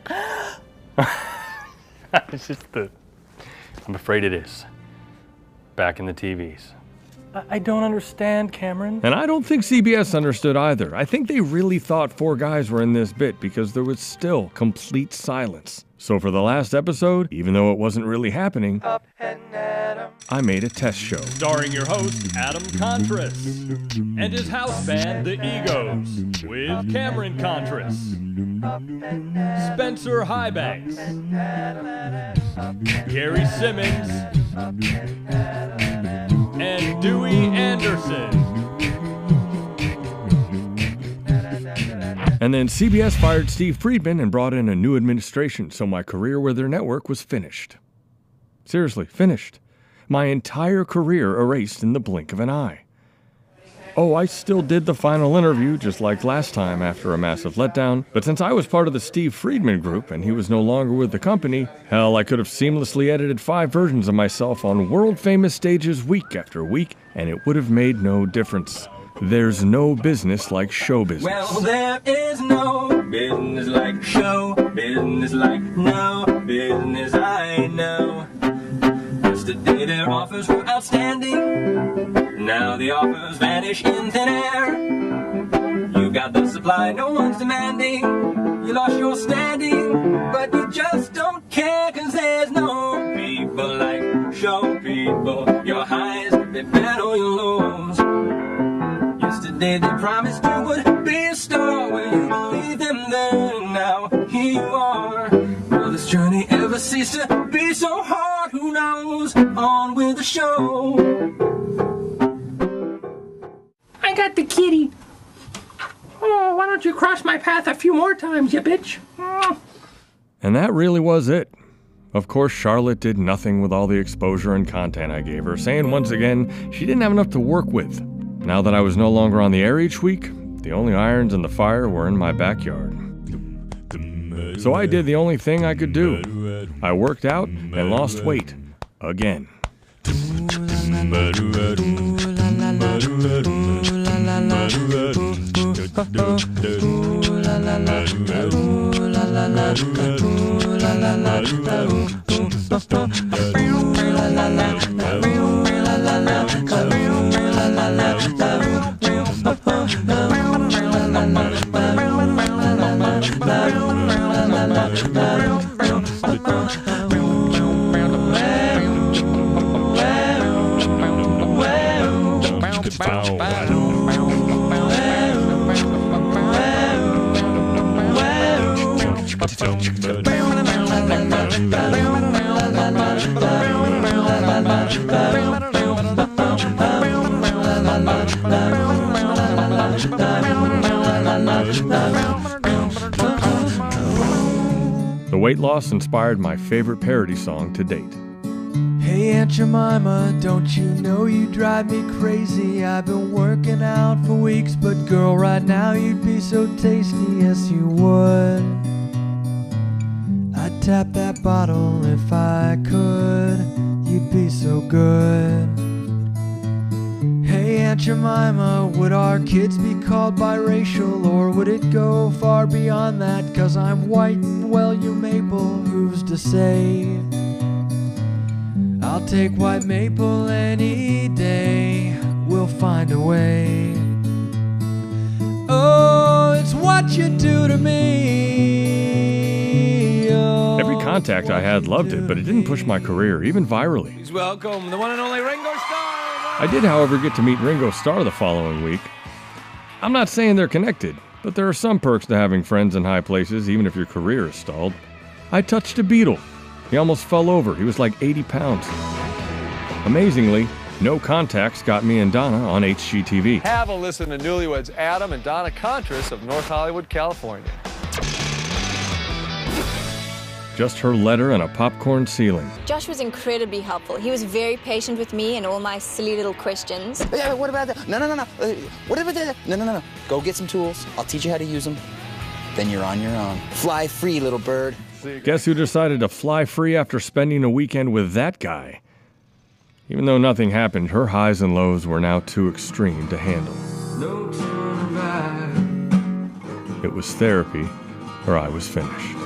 It's just I'm afraid it is. Back in the TVs. I don't understand, Cameron. And I don't think CBS understood either. I think they really thought 4 guys were in this bit because there was still complete silence. So for the last episode, even though it wasn't really happening, I made a test show. Starring your host, Adam Kontras, and his house band, The Egos, with Cameron Kontras, Spencer Highbanks, Gary Simmons, and Dewey Anderson. And then CBS fired Steve Friedman and brought in a new administration, so my career with their network was finished. Seriously, finished. My entire career erased in the blink of an eye. Oh, I still did the final interview, just like last time after a massive letdown, but since I was part of the Steve Friedman group and he was no longer with the company, hell, I could have seamlessly edited 5 versions of myself on world-famous stages week after week, and it would have made no difference. There's no business like show business. Well, there is no business like show business, like no business I know. Yesterday their offers were outstanding. Now the offers vanish in thin air. You got the supply no one's demanding. You lost your standing, but you just don't care, 'cause there's no people like show people. Your highs, they bet all your lows. Yesterday they promised you would be a star. Will you believe them then? Now here you are. Will this journey ever cease to be so hard? Who knows? On with the show. I got the kitty. Oh, why don't you cross my path a few more times, you bitch? And that really was it. Of course, Charlotte did nothing with all the exposure and content I gave her, saying once again she didn't have enough to work with. Now that I was no longer on the air each week, the only irons in the fire were in my backyard. So I did the only thing I could do. I worked out and lost weight. Again. The weight loss inspired my favorite parody song to date. Hey Aunt Jemima, don't you know you drive me crazy? I've been working out for weeks, but girl, right now you'd be so tasty, yes you would. I'd tap that bottle if I could, you'd be so good. Hey Aunt Jemima, would our kids be called biracial, or would it go far beyond that? 'Cause I'm white and well you maple, who's to say? I'll take white maple any day, we'll find a way. Oh, it's what you do to me. Oh, Every contact I had loved it, but it didn't push my career, even virally. Please welcome the one and only Ringo Starr. I did, however, get to meet Ringo Starr the following week. I'm not saying they're connected, but there are some perks to having friends in high places, even if your career is stalled. I touched a Beatle. He almost fell over. He was like 80 pounds. Amazingly, no contacts got me and Donna on HGTV. Have a listen to newlyweds Adam and Donna Kontras of North Hollywood, California. Just her letter and a popcorn ceiling. Josh was incredibly helpful. He was very patient with me and all my silly little questions. Yeah, what about that? No. What about that? No. Go get some tools. I'll teach you how to use them. Then you're on your own. Fly free, little bird. Guess who decided to fly free after spending a weekend with that guy? Even though nothing happened, her highs and lows were now too extreme to handle. No turning back. It was therapy, or I was finished.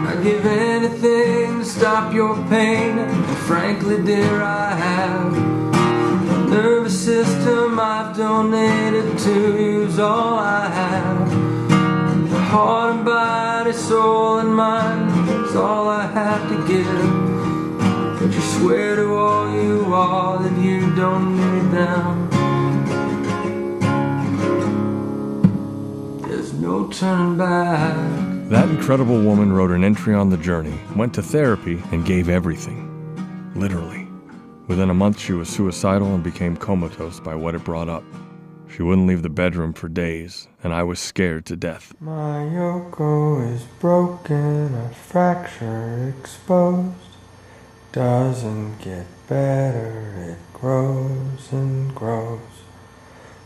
I'd give anything to stop your pain, and frankly, dear, I have. The nervous system I've donated to you's all I have. The heart and body, soul and mind is all I have to give. But you swear to all you are that you don't need them. There's no turning back. That incredible woman wrote an entry on the journey, went to therapy, and gave everything. Literally. Within a month, she was suicidal and became comatose by what it brought up. She wouldn't leave the bedroom for days, and I was scared to death. My Yoko is broken, a fracture exposed. Doesn't get better, it grows and grows.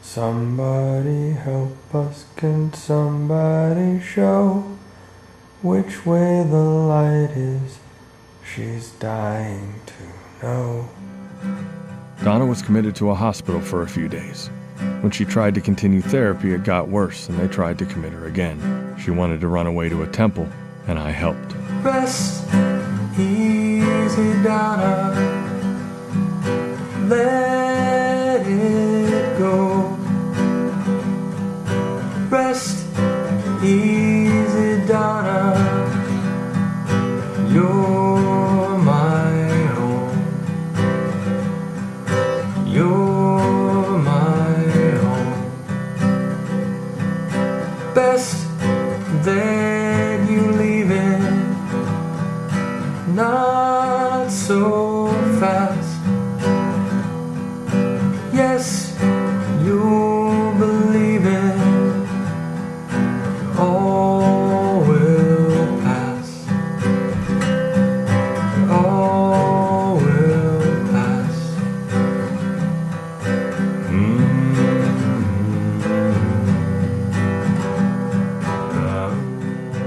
Somebody help us, can somebody show which way the light is? She's dying to know. Donna was committed to a hospital for a few days. When she tried to continue therapy, it got worse, and they tried to commit her again. She wanted to run away to a temple, and I helped. Rest easy, Donna. Let it go. Rest easy, Donna. You're my home. You're my home. Best that you leave it. Not so fast. Yes, you'll believe it. All will pass. All will pass.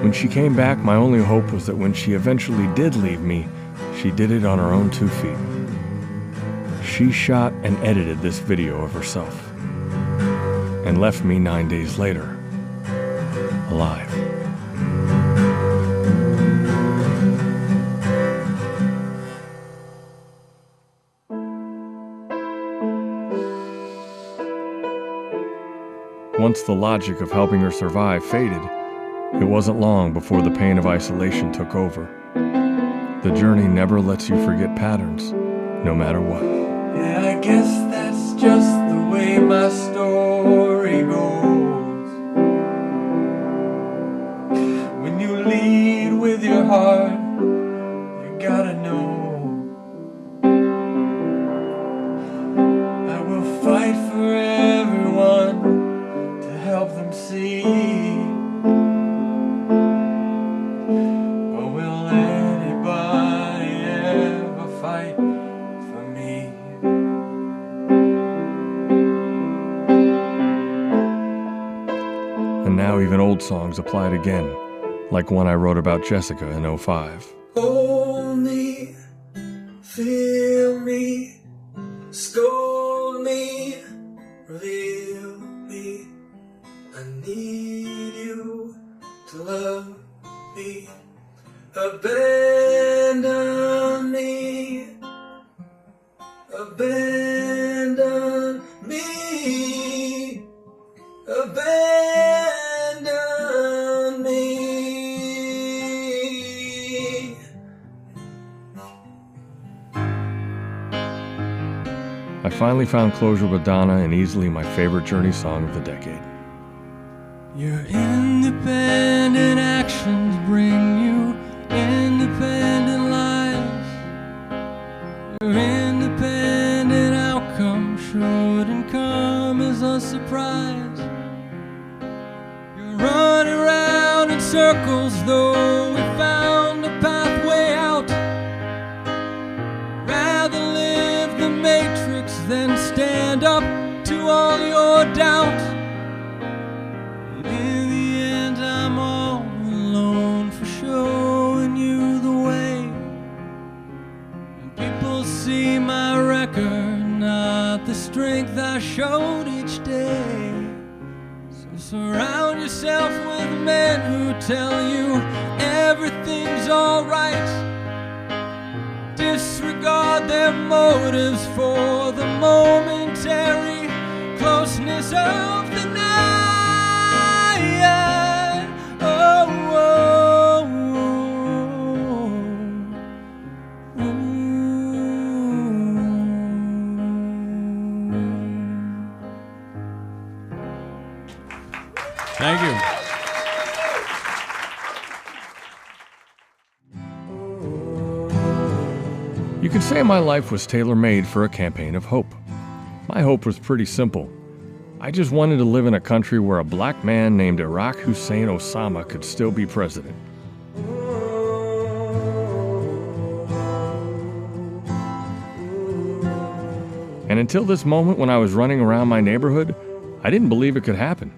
When she came back, my only hope was that when she eventually did leave me, she did it on her own 2 feet. She shot and edited this video of herself and left me 9 days later, alive. Once the logic of helping her survive faded, it wasn't long before the pain of isolation took over. The journey never lets you forget patterns, no matter what. Yeah, I guess that's just the way my story goes. When you lead with your heart, you gotta know. I will fight for everyone to help them see. But will anybody ever fight for me? And now even old songs applied again, like one I wrote about Jessica in '05. Hold me, feel me, scold me, reveal me. I need you to love me. Abandon me, abandon me, abandon me. I finally found closure with Donna, and easily my favorite Journey song of the decade. Your independent actions bring you independent lives. Your independent outcome shouldn't come as a surprise. You're running around in circles though we found stand up to all your doubt. And in the end, I'm all alone for showing you the way. And people see my record, not the strength I showed each day. So surround yourself with men who tell you everything's alright. Disregard their motives for the momentary closeness of the night. Oh, oh, oh, oh. Thank you. You could say my life was tailor-made for a campaign of hope. My hope was pretty simple. I just wanted to live in a country where a black man named Iraq Hussein Osama could still be president. And until this moment when I was running around my neighborhood, I didn't believe it could happen.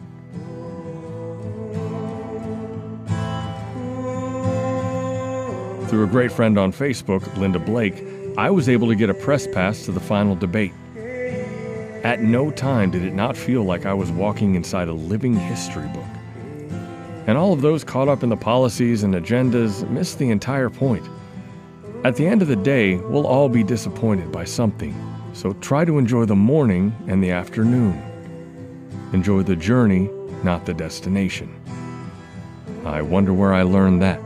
Through a great friend on Facebook, Linda Blake, I was able to get a press pass to the final debate. At no time did it not feel like I was walking inside a living history book. And all of those caught up in the policies and agendas missed the entire point. At the end of the day, we'll all be disappointed by something, so try to enjoy the morning and the afternoon. Enjoy the journey, not the destination. I wonder where I learned that.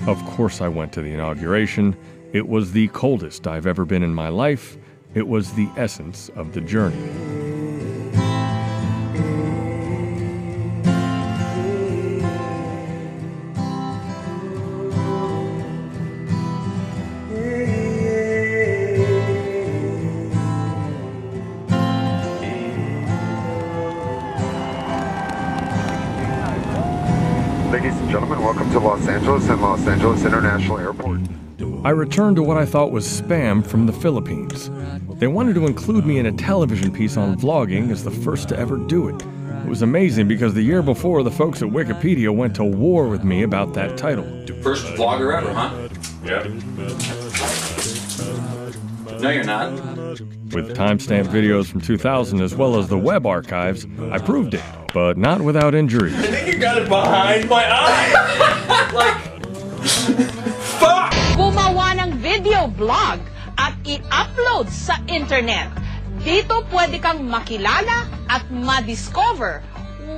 Of course I went to the inauguration. It was the coldest I've ever been in my life. It was the essence of the journey. Ladies and gentlemen, welcome to Los Angeles and Los Angeles International Airport. I returned to what I thought was spam from the Philippines. They wanted to include me in a television piece on vlogging as the first to ever do it. It was amazing because the year before, the folks at Wikipedia went to war with me about that title. First vlogger ever, huh? Yeah. No, you're not. With timestamp videos from 2000 as well as the web archives, I proved it, but not without injuries. I think you got it behind my eye. Fuck! Gumawa ng video blog at i-upload sa internet. Dito pwede kang makilala at ma-discover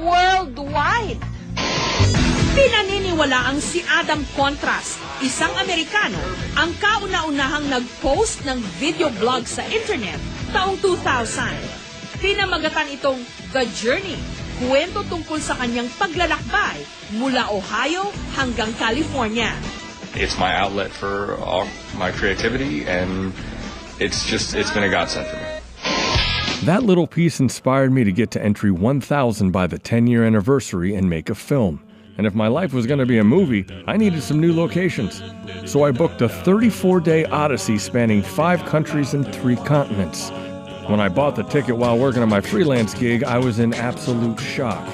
worldwide. Pinaniniwalaang si Adam Kontras, isang Amerikano, ang kauna-unahang nag-post ng video blog sa internet taong 2000. Pinamagatan itong The Journey, kwento tungkol sa kanyang paglalakbay mula Ohio hanggang California. It's my outlet for all my creativity, and it's been a godsend for me. That little piece inspired me to get to entry 1,000 by the 10-year anniversary and make a film. And if my life was going to be a movie, I needed some new locations. So I booked a 34-day odyssey spanning 5 countries and 3 continents. When I bought the ticket while working on my freelance gig, I was in absolute shock.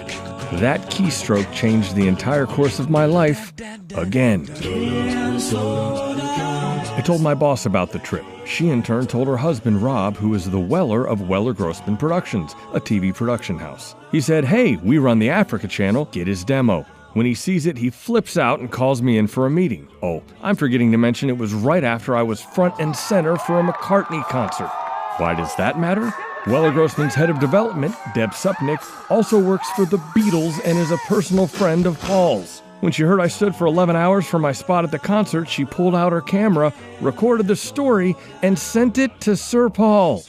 That keystroke changed the entire course of my life again. I told my boss about the trip. She in turn told her husband Rob, who is the Weller of Weller Grossman Productions, a TV production house. He said, "Hey, we run the Africa channel, get his demo." When he sees it, he flips out and calls me in for a meeting. Oh, I'm forgetting to mention it was right after I was front and center for a McCartney concert. Why does that matter? Weller Grossman's head of development, Deb Supnick, also works for the Beatles and is a personal friend of Paul's. When she heard I stood for 11 hours for my spot at the concert, she pulled out her camera, recorded the story, and sent it to Sir Paul.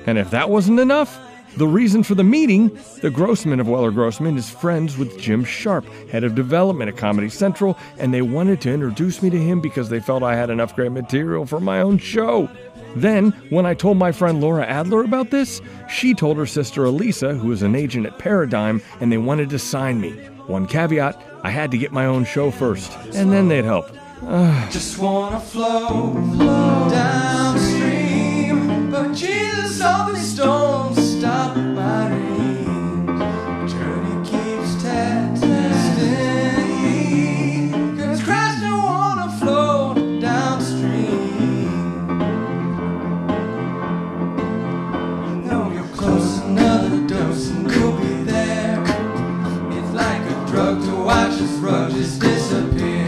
And if that wasn't enough, The reason for the meeting, the Grossman of Weller Grossman is friends with Jim Sharp, head of development at Comedy Central, and they wanted to introduce me to him because they felt I had enough great material for my own show. Then, when I told my friend Laura Adler about this, she told her sister Elisa, who is an agent at Paradigm, and they wanted to sign me. One caveat, I had to get my own show first, and then they'd help. Just wanna flow downstream, but Jesus, all these storms stop my dreams. Journey keeps testing me, 'cause Christ don't wanna flow downstream. No, you're close, another dose and you'll be there. It's like a drug to watch this rug just disappear.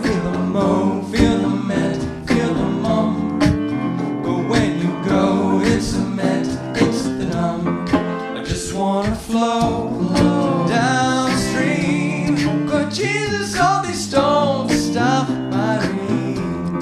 Feel the mess, feel the moment. But when you go, it's a mess, it's the numb. I just wanna flow downstream. But Jesus, all these storms stop my dream.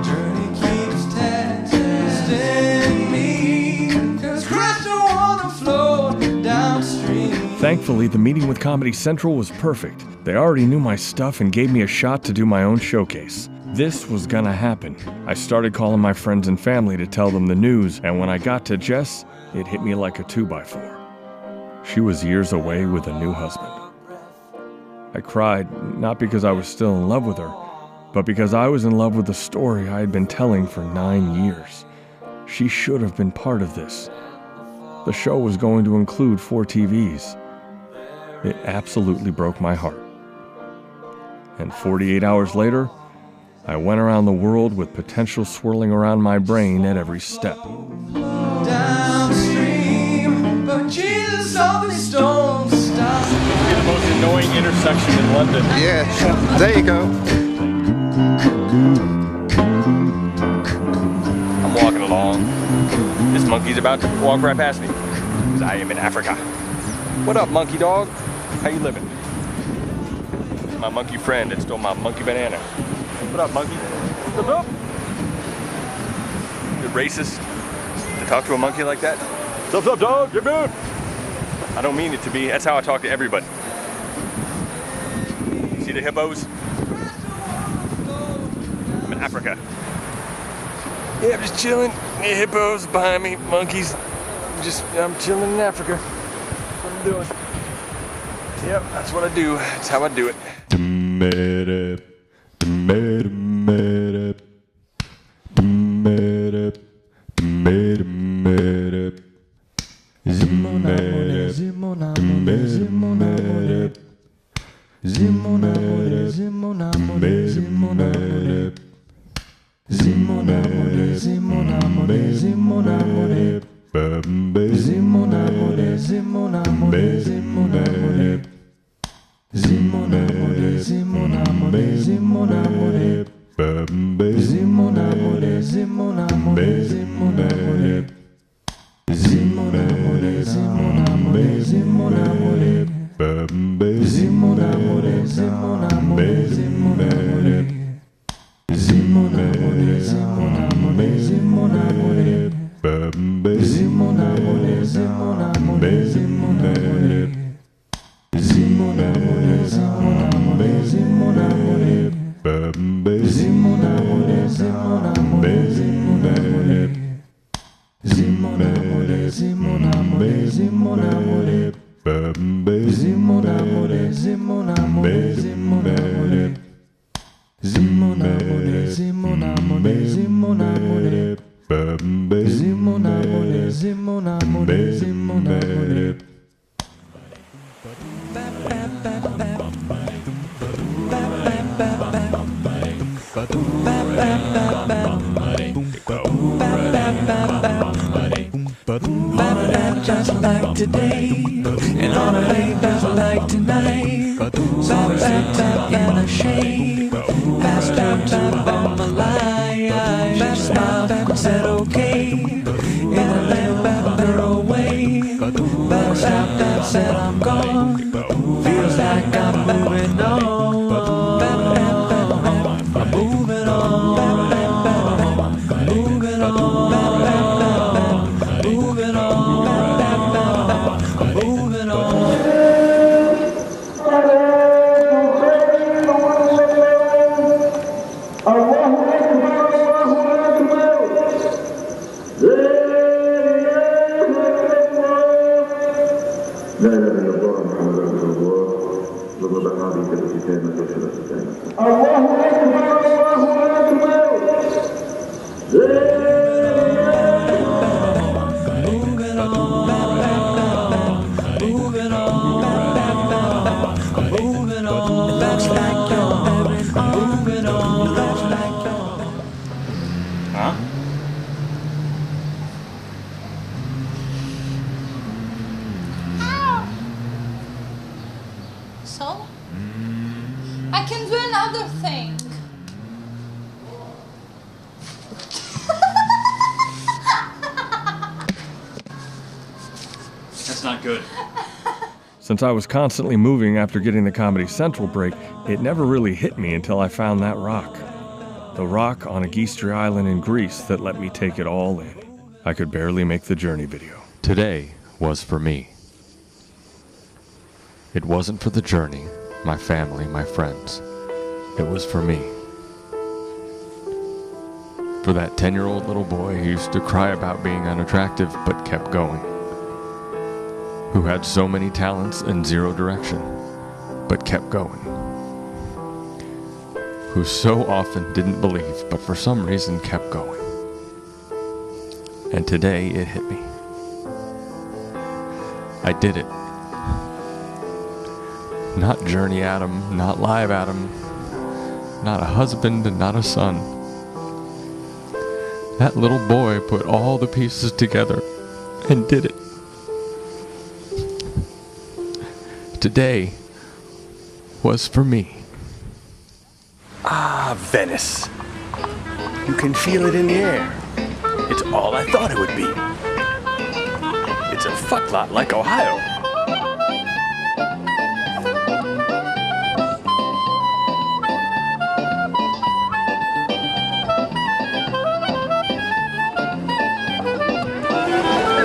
Journey keeps testing me, 'cause Christ don't wanna flow downstream. Thankfully, the meeting with Comedy Central was perfect. They already knew my stuff and gave me a shot to do my own showcase. This was gonna happen. I started calling my friends and family to tell them the news, and when I got to Jess, it hit me like a 2x4. She was years away with a new husband. I cried, not because I was still in love with her, but because I was in love with the story I had been telling for 9 years. She should have been part of this. The show was going to include 4 TVs. It absolutely broke my heart. And 48 hours later, I went around the world with potential swirling around my brain at every step. Downstream, but Jesus, all these storms stop. It's the most annoying intersection in London. Yeah, there you go. I'm walking along. This monkey's about to walk right past me, because I am in Africa. What up, monkey dog? How you living? My monkey friend that stole my monkey banana. What up, monkey? What's up? You're racist to talk to a monkey like that? What's up, dog? Get good. I don't mean it to be. That's how I talk to everybody. See the hippos? I'm in Africa. Yeah, I'm just chilling. Yeah, hippos behind me, monkeys. I'm chilling in Africa. That's what I'm doing. Yep, that's what I do. That's how I do it. Just like today, and on a day just like tonight. And a shade, fast on the line. Just smiled and said okay, in a land better away. But stopped and said I'm gone. Feels like I'm moving on. I'm moving on. Moving on. Moving on. Huh? So? I can do another thing. That's not good. Since I was constantly moving after getting the Comedy Central break, it never really hit me until I found that rock. The rock on a Geestry island in Greece that let me take it all in. I could barely make the journey video. Today was for me. It wasn't for the journey, my family, my friends. It was for me. For that 10-year-old little boy who used to cry about being unattractive but kept going. Who had so many talents and zero direction, but kept going. Who so often didn't believe, but for some reason kept going. And today it hit me. I did it. Not Journey Adam, not Live Adam, not a husband and not a son. That little boy put all the pieces together and did it. Today was for me. Ah, Venice. You can feel it in the air. It's all I thought it would be. It's a fuck lot like Ohio.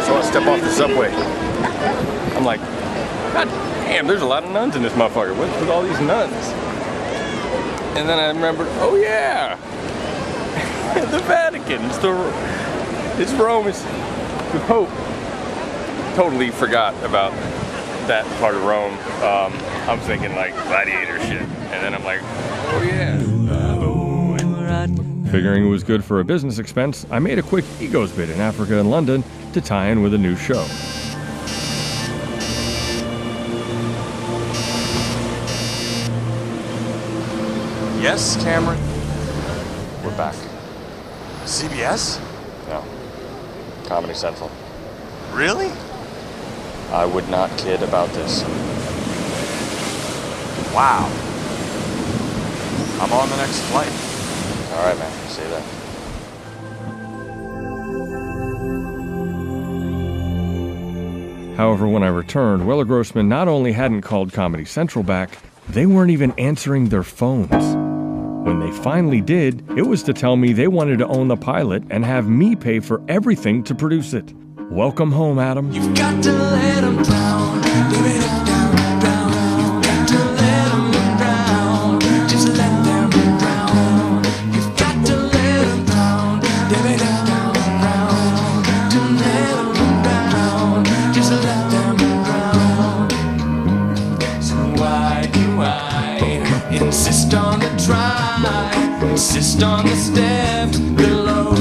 So I step off the subway. I'm like, God damn, there's a lot of nuns in this motherfucker. What's with all these nuns? And then I remembered, oh yeah, the Vatican. It's Rome. It's the Pope. Totally forgot about that part of Rome. I was thinking like gladiator shit, and then I'm like, oh yeah. Figuring it was good for a business expense, I made a quick Egos bit in Africa and London to tie in with a new show. Yes, Cameron? We're back. CBS? No. Comedy Central. Really? I would not kid about this. Wow. I'm on the next flight. All right, man. See you then. However, when I returned, Weller Grossman not only hadn't called Comedy Central back, they weren't even answering their phones. When they finally did, it was to tell me they wanted to own the pilot and have me pay for everything to produce it. Welcome home, Adam. You've got to let them drown. Leave it down, down. You've got to let them drown. Just let them drown. You've got to let them drown. Leave it down, down. To let them drown. Just let them drown. So why do I insist on the try? Insist on the steps below.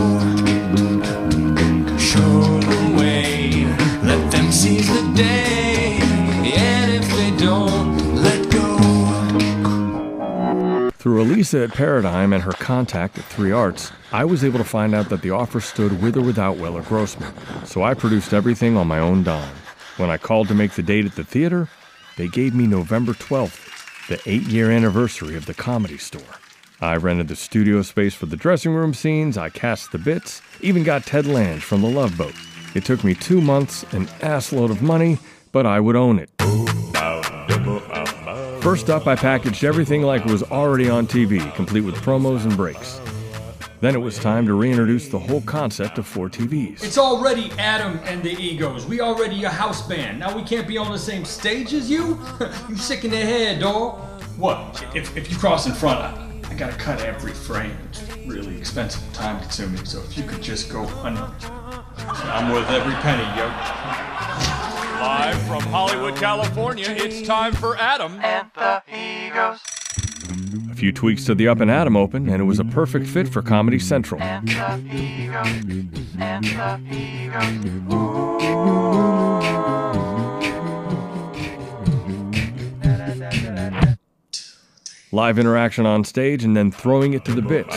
Show the way, let them seize the day. And if they don't, let go. Through Elisa at Paradigm and her contact at 3 Arts, I was able to find out that the offer stood with or without Weller Grossman, so I produced everything on my own dime. When I called to make the date at the theater, they gave me November 12th, the 8-year anniversary of the Comedy Store. I rented the studio space for the dressing room scenes, I cast the bits, even got Ted Lange from The Love Boat. It took me 2 months, an assload of money, but I would own it. First up, I packaged everything like it was already on TV, complete with promos and breaks. Then it was time to reintroduce the whole concept of 4 TVs. It's already Adam and the Egos. We already a house band. Now we can't be on the same stage as you? You sick in the head, dawg. What? If you cross in front, I gotta cut every frame. It's really expensive and time consuming, so if you could just go I'm worth every penny, yo. Live from Hollywood, California, it's time for Adam and the Egos. A few tweaks to the Up and Atom Open, and it was a perfect fit for Comedy Central. Live interaction on stage and then throwing it to the bits.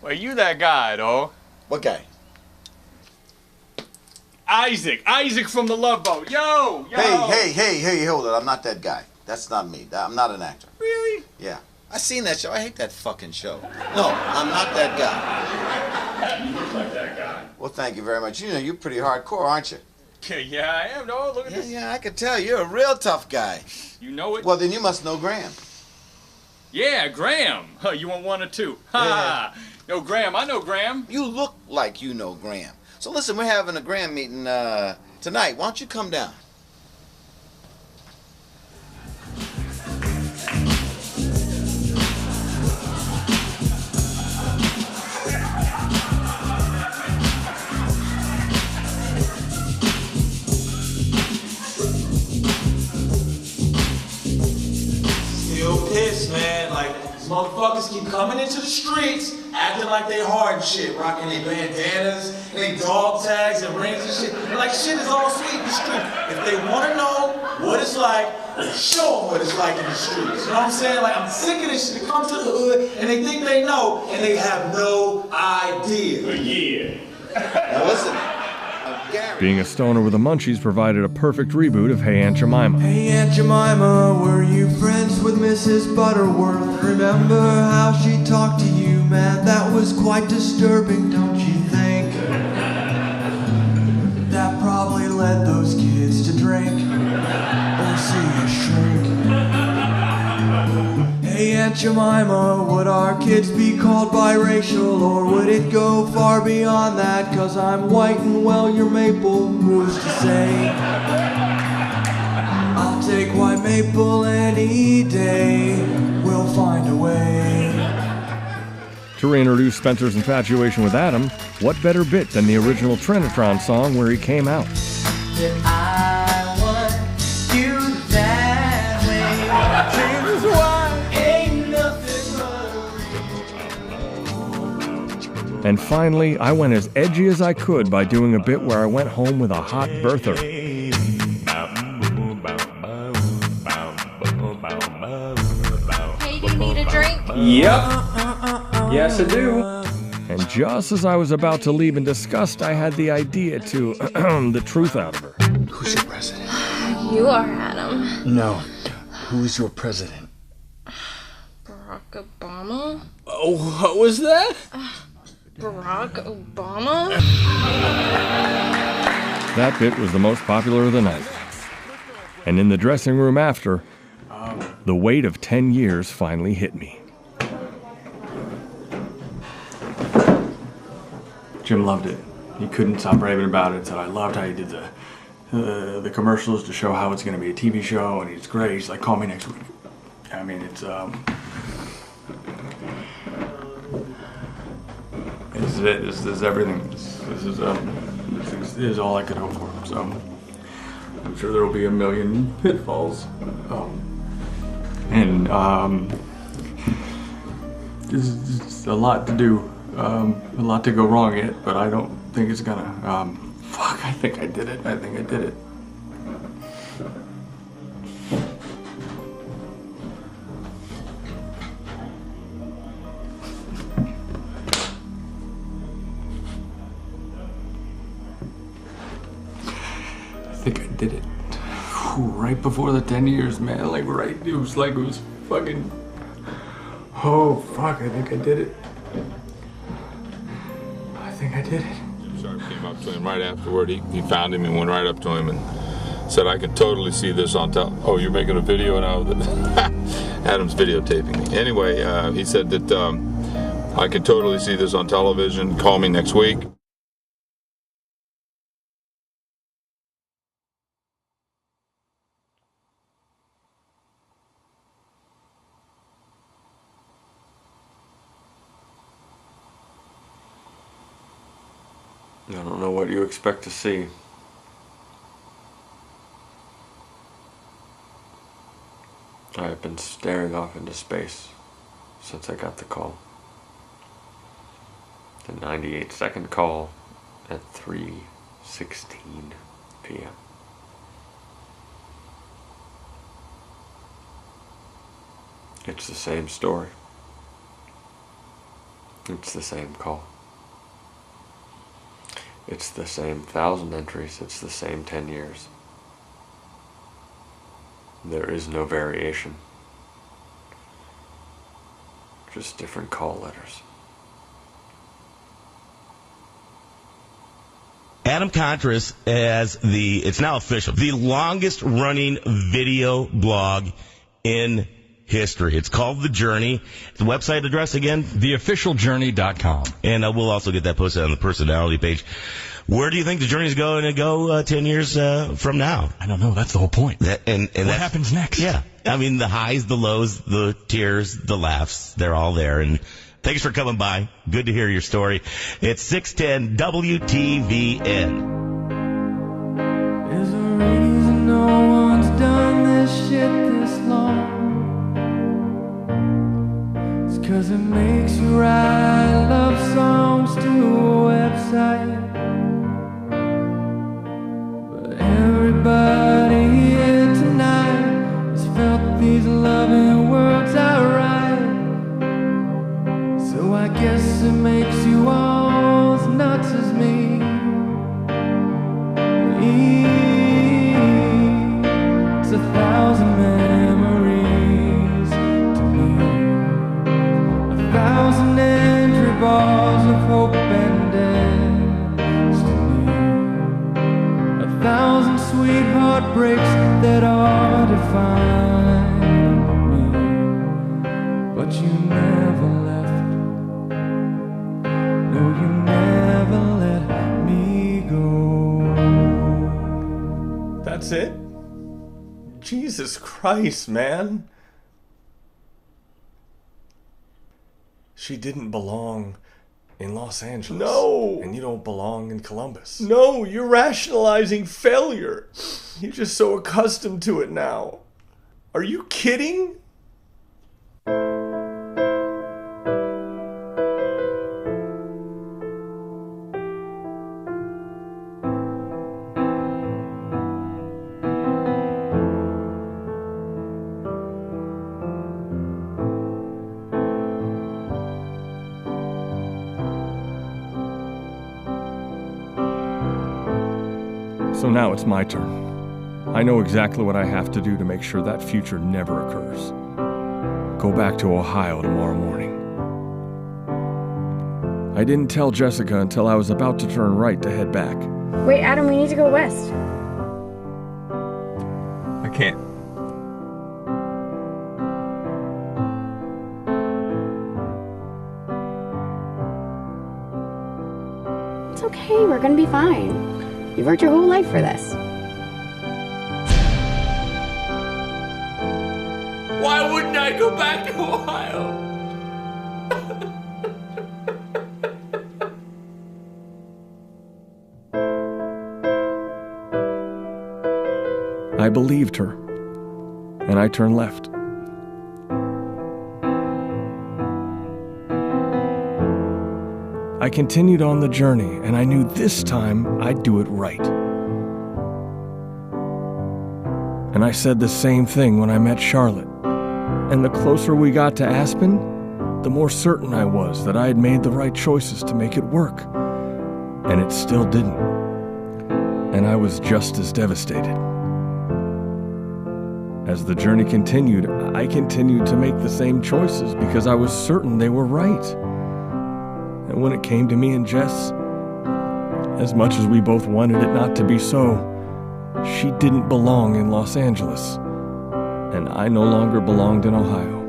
Well, you that guy, though. What guy? Isaac from the Love Boat. Yo! Hey, hold it. I'm not that guy. That's not me. I'm not an actor. Really? Yeah. I seen that show. I hate that fucking show. No, I'm not that guy. You look like that guy. Well, thank you very much. You know, you're pretty hardcore, aren't you? Yeah, I am. No, look at this. Yeah, I can tell. You're a real tough guy. You know it? Well, then you must know Graham. Yeah, Graham. Huh, you want one or two? Ha! Yeah. No, Graham. I know Graham. You look like you know Graham. So listen, we're having a Graham meeting tonight. Why don't you come down? Still pissed, man. Like, these motherfuckers keep coming into the streets, acting like they hard and shit, rocking their bandanas, and they dog tags and rings and shit. And like, shit is all sweet in the street. If they want to know what it's like, show them what it's like in the streets. You know what I'm saying? Like, I'm sick of this shit. They come to the hood, and they think they know, and they have no idea. Yeah. Now listen. Being a stoner with the munchies provided a perfect reboot of Hey Aunt Jemima. Hey Aunt Jemima, were you friends with Mrs. Butterworth? Remember how she talked to you, man? That was quite disturbing, don't you think? That probably led those kids to drink or see a shrink. Hey Aunt Jemima, would our kids be called biracial, or would it go far beyond that? 'Cause I'm white and well, you're maple, who's to say? I'll take white maple any day, we'll find a way. To reintroduce Spencer's infatuation with Adam, what better bit than the original Trinitron song where he came out? I want you that way. Jesus, why? And finally, I went as edgy as I could by doing a bit where I went home with a hot birther. Hey, do you need a drink? Yep. Yes, I do. And just as I was about to leave in disgust, I had the idea to the truth out of her. Who's your president? You are, Adam. No. Who's your president? Barack Obama? Oh, what was that? Barack Obama? That bit was the most popular of the night. And in the dressing room after, the weight of 10 years finally hit me. Jim loved it. He couldn't stop raving about it. Said, I loved how you did the commercials to show how it's going to be a TV show, and he's great. He's like, call me next week. I mean, it's this is it. This is everything. This is all I could hope for. So I'm sure there will be a million pitfalls, and there's a lot to do, a lot to go wrong yet. But I don't think it's gonna. Fuck! I think I did it. I think I did it. I think I did it. Whew, right before the 10 years, man. Like, right, it was fucking... Oh, fuck, I think I did it. I think I did it. Jim Sharp came up to him right afterward. He found him and went right up to him and said, I can totally see this on Oh, you're making a video now? Adam's videotaping me. Anyway, he said that I can totally see this on television. Call me next week. I don't know what you expect to see. I have been staring off into space since I got the call. The 98-second call at 3:16 p.m. It's the same story. It's the same call. It's the same 1,000 entries. It's the same 10 years. There is no variation. Just different call letters. Adam Kontras has it's now official, the longest running video blog in history. It's called The Journey. The website address again? theofficialjourney.com. And we'll also get that posted on the personality page. Where do you think The Journey is going to go 10 years from now? I don't know. That's the whole point. And what happens next? Yeah. I mean, the highs, the lows, the tears, the laughs, they're all there. And thanks for coming by. Good to hear your story. It's 610 WTVN. There's a reason no one's done this shit this long. It's 'cause it makes you write love songs to a website. But everybody here tonight has felt these loving words outright. So I guess it makes you all as nuts as me. It's 1,000 memories to me, 1,000 entry bars of hope and destiny, 1,000 sweet heartbreaks that are defined me. But you never left. No, you never let me go. That's it? Jesus Christ, man. She didn't belong in Los Angeles. No! And you don't belong in Columbus. No, you're rationalizing failure. You're just so accustomed to it now. Are you kidding? So now it's my turn. I know exactly what I have to do to make sure that future never occurs. Go back to Ohio tomorrow morning. I didn't tell Jessica until I was about to turn right to head back. Wait, Adam, we need to go west. I can't. It's okay, we're gonna be fine. You've worked your whole life for this. Why wouldn't I go back to Ohio? I believed her, and I turned left. I continued on the journey, and I knew this time I'd do it right. And I said the same thing when I met Charlotte. And the closer we got to Aspen, the more certain I was that I had made the right choices to make it work. And it still didn't. And I was just as devastated. As the journey continued, I continued to make the same choices because I was certain they were right. And when it came to me and Jess, as much as we both wanted it not to be so, she didn't belong in Los Angeles, and I no longer belonged in Ohio.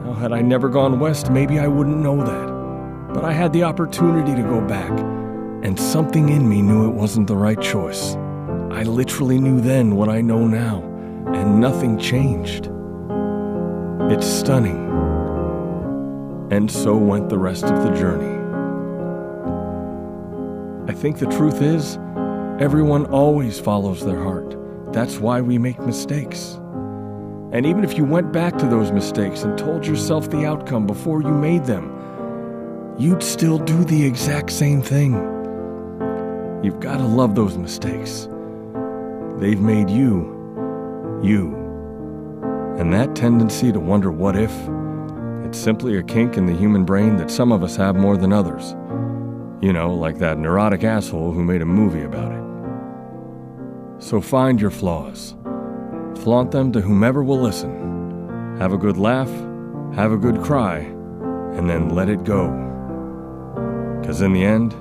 Now, had I never gone west, maybe I wouldn't know that. But I had the opportunity to go back, and something in me knew it wasn't the right choice. I literally knew then what I know now, and nothing changed. It's stunning. And so went the rest of the journey. I think the truth is, everyone always follows their heart. That's why we make mistakes. And even if you went back to those mistakes and told yourself the outcome before you made them, you'd still do the exact same thing. You've got to love those mistakes. They've made you, you. And that tendency to wonder what if, it's simply a kink in the human brain that some of us have more than others. You know, like that neurotic asshole who made a movie about it. So find your flaws. Flaunt them to whomever will listen. Have a good laugh, have a good cry, and then let it go. 'Cause in the end,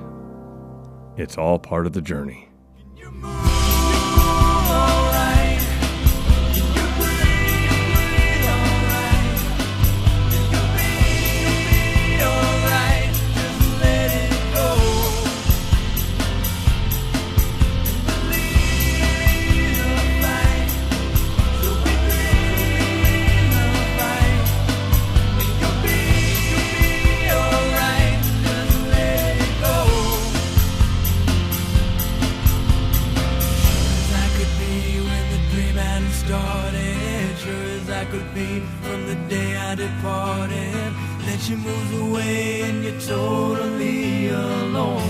it's all part of the journey. From the day I departed, then she moves away and you're totally alone.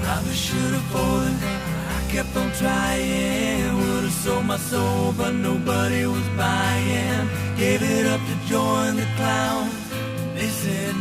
Probably should have fallen, I kept on trying. Would have sold my soul, but nobody was buying. Gave it up to join the clowns, they said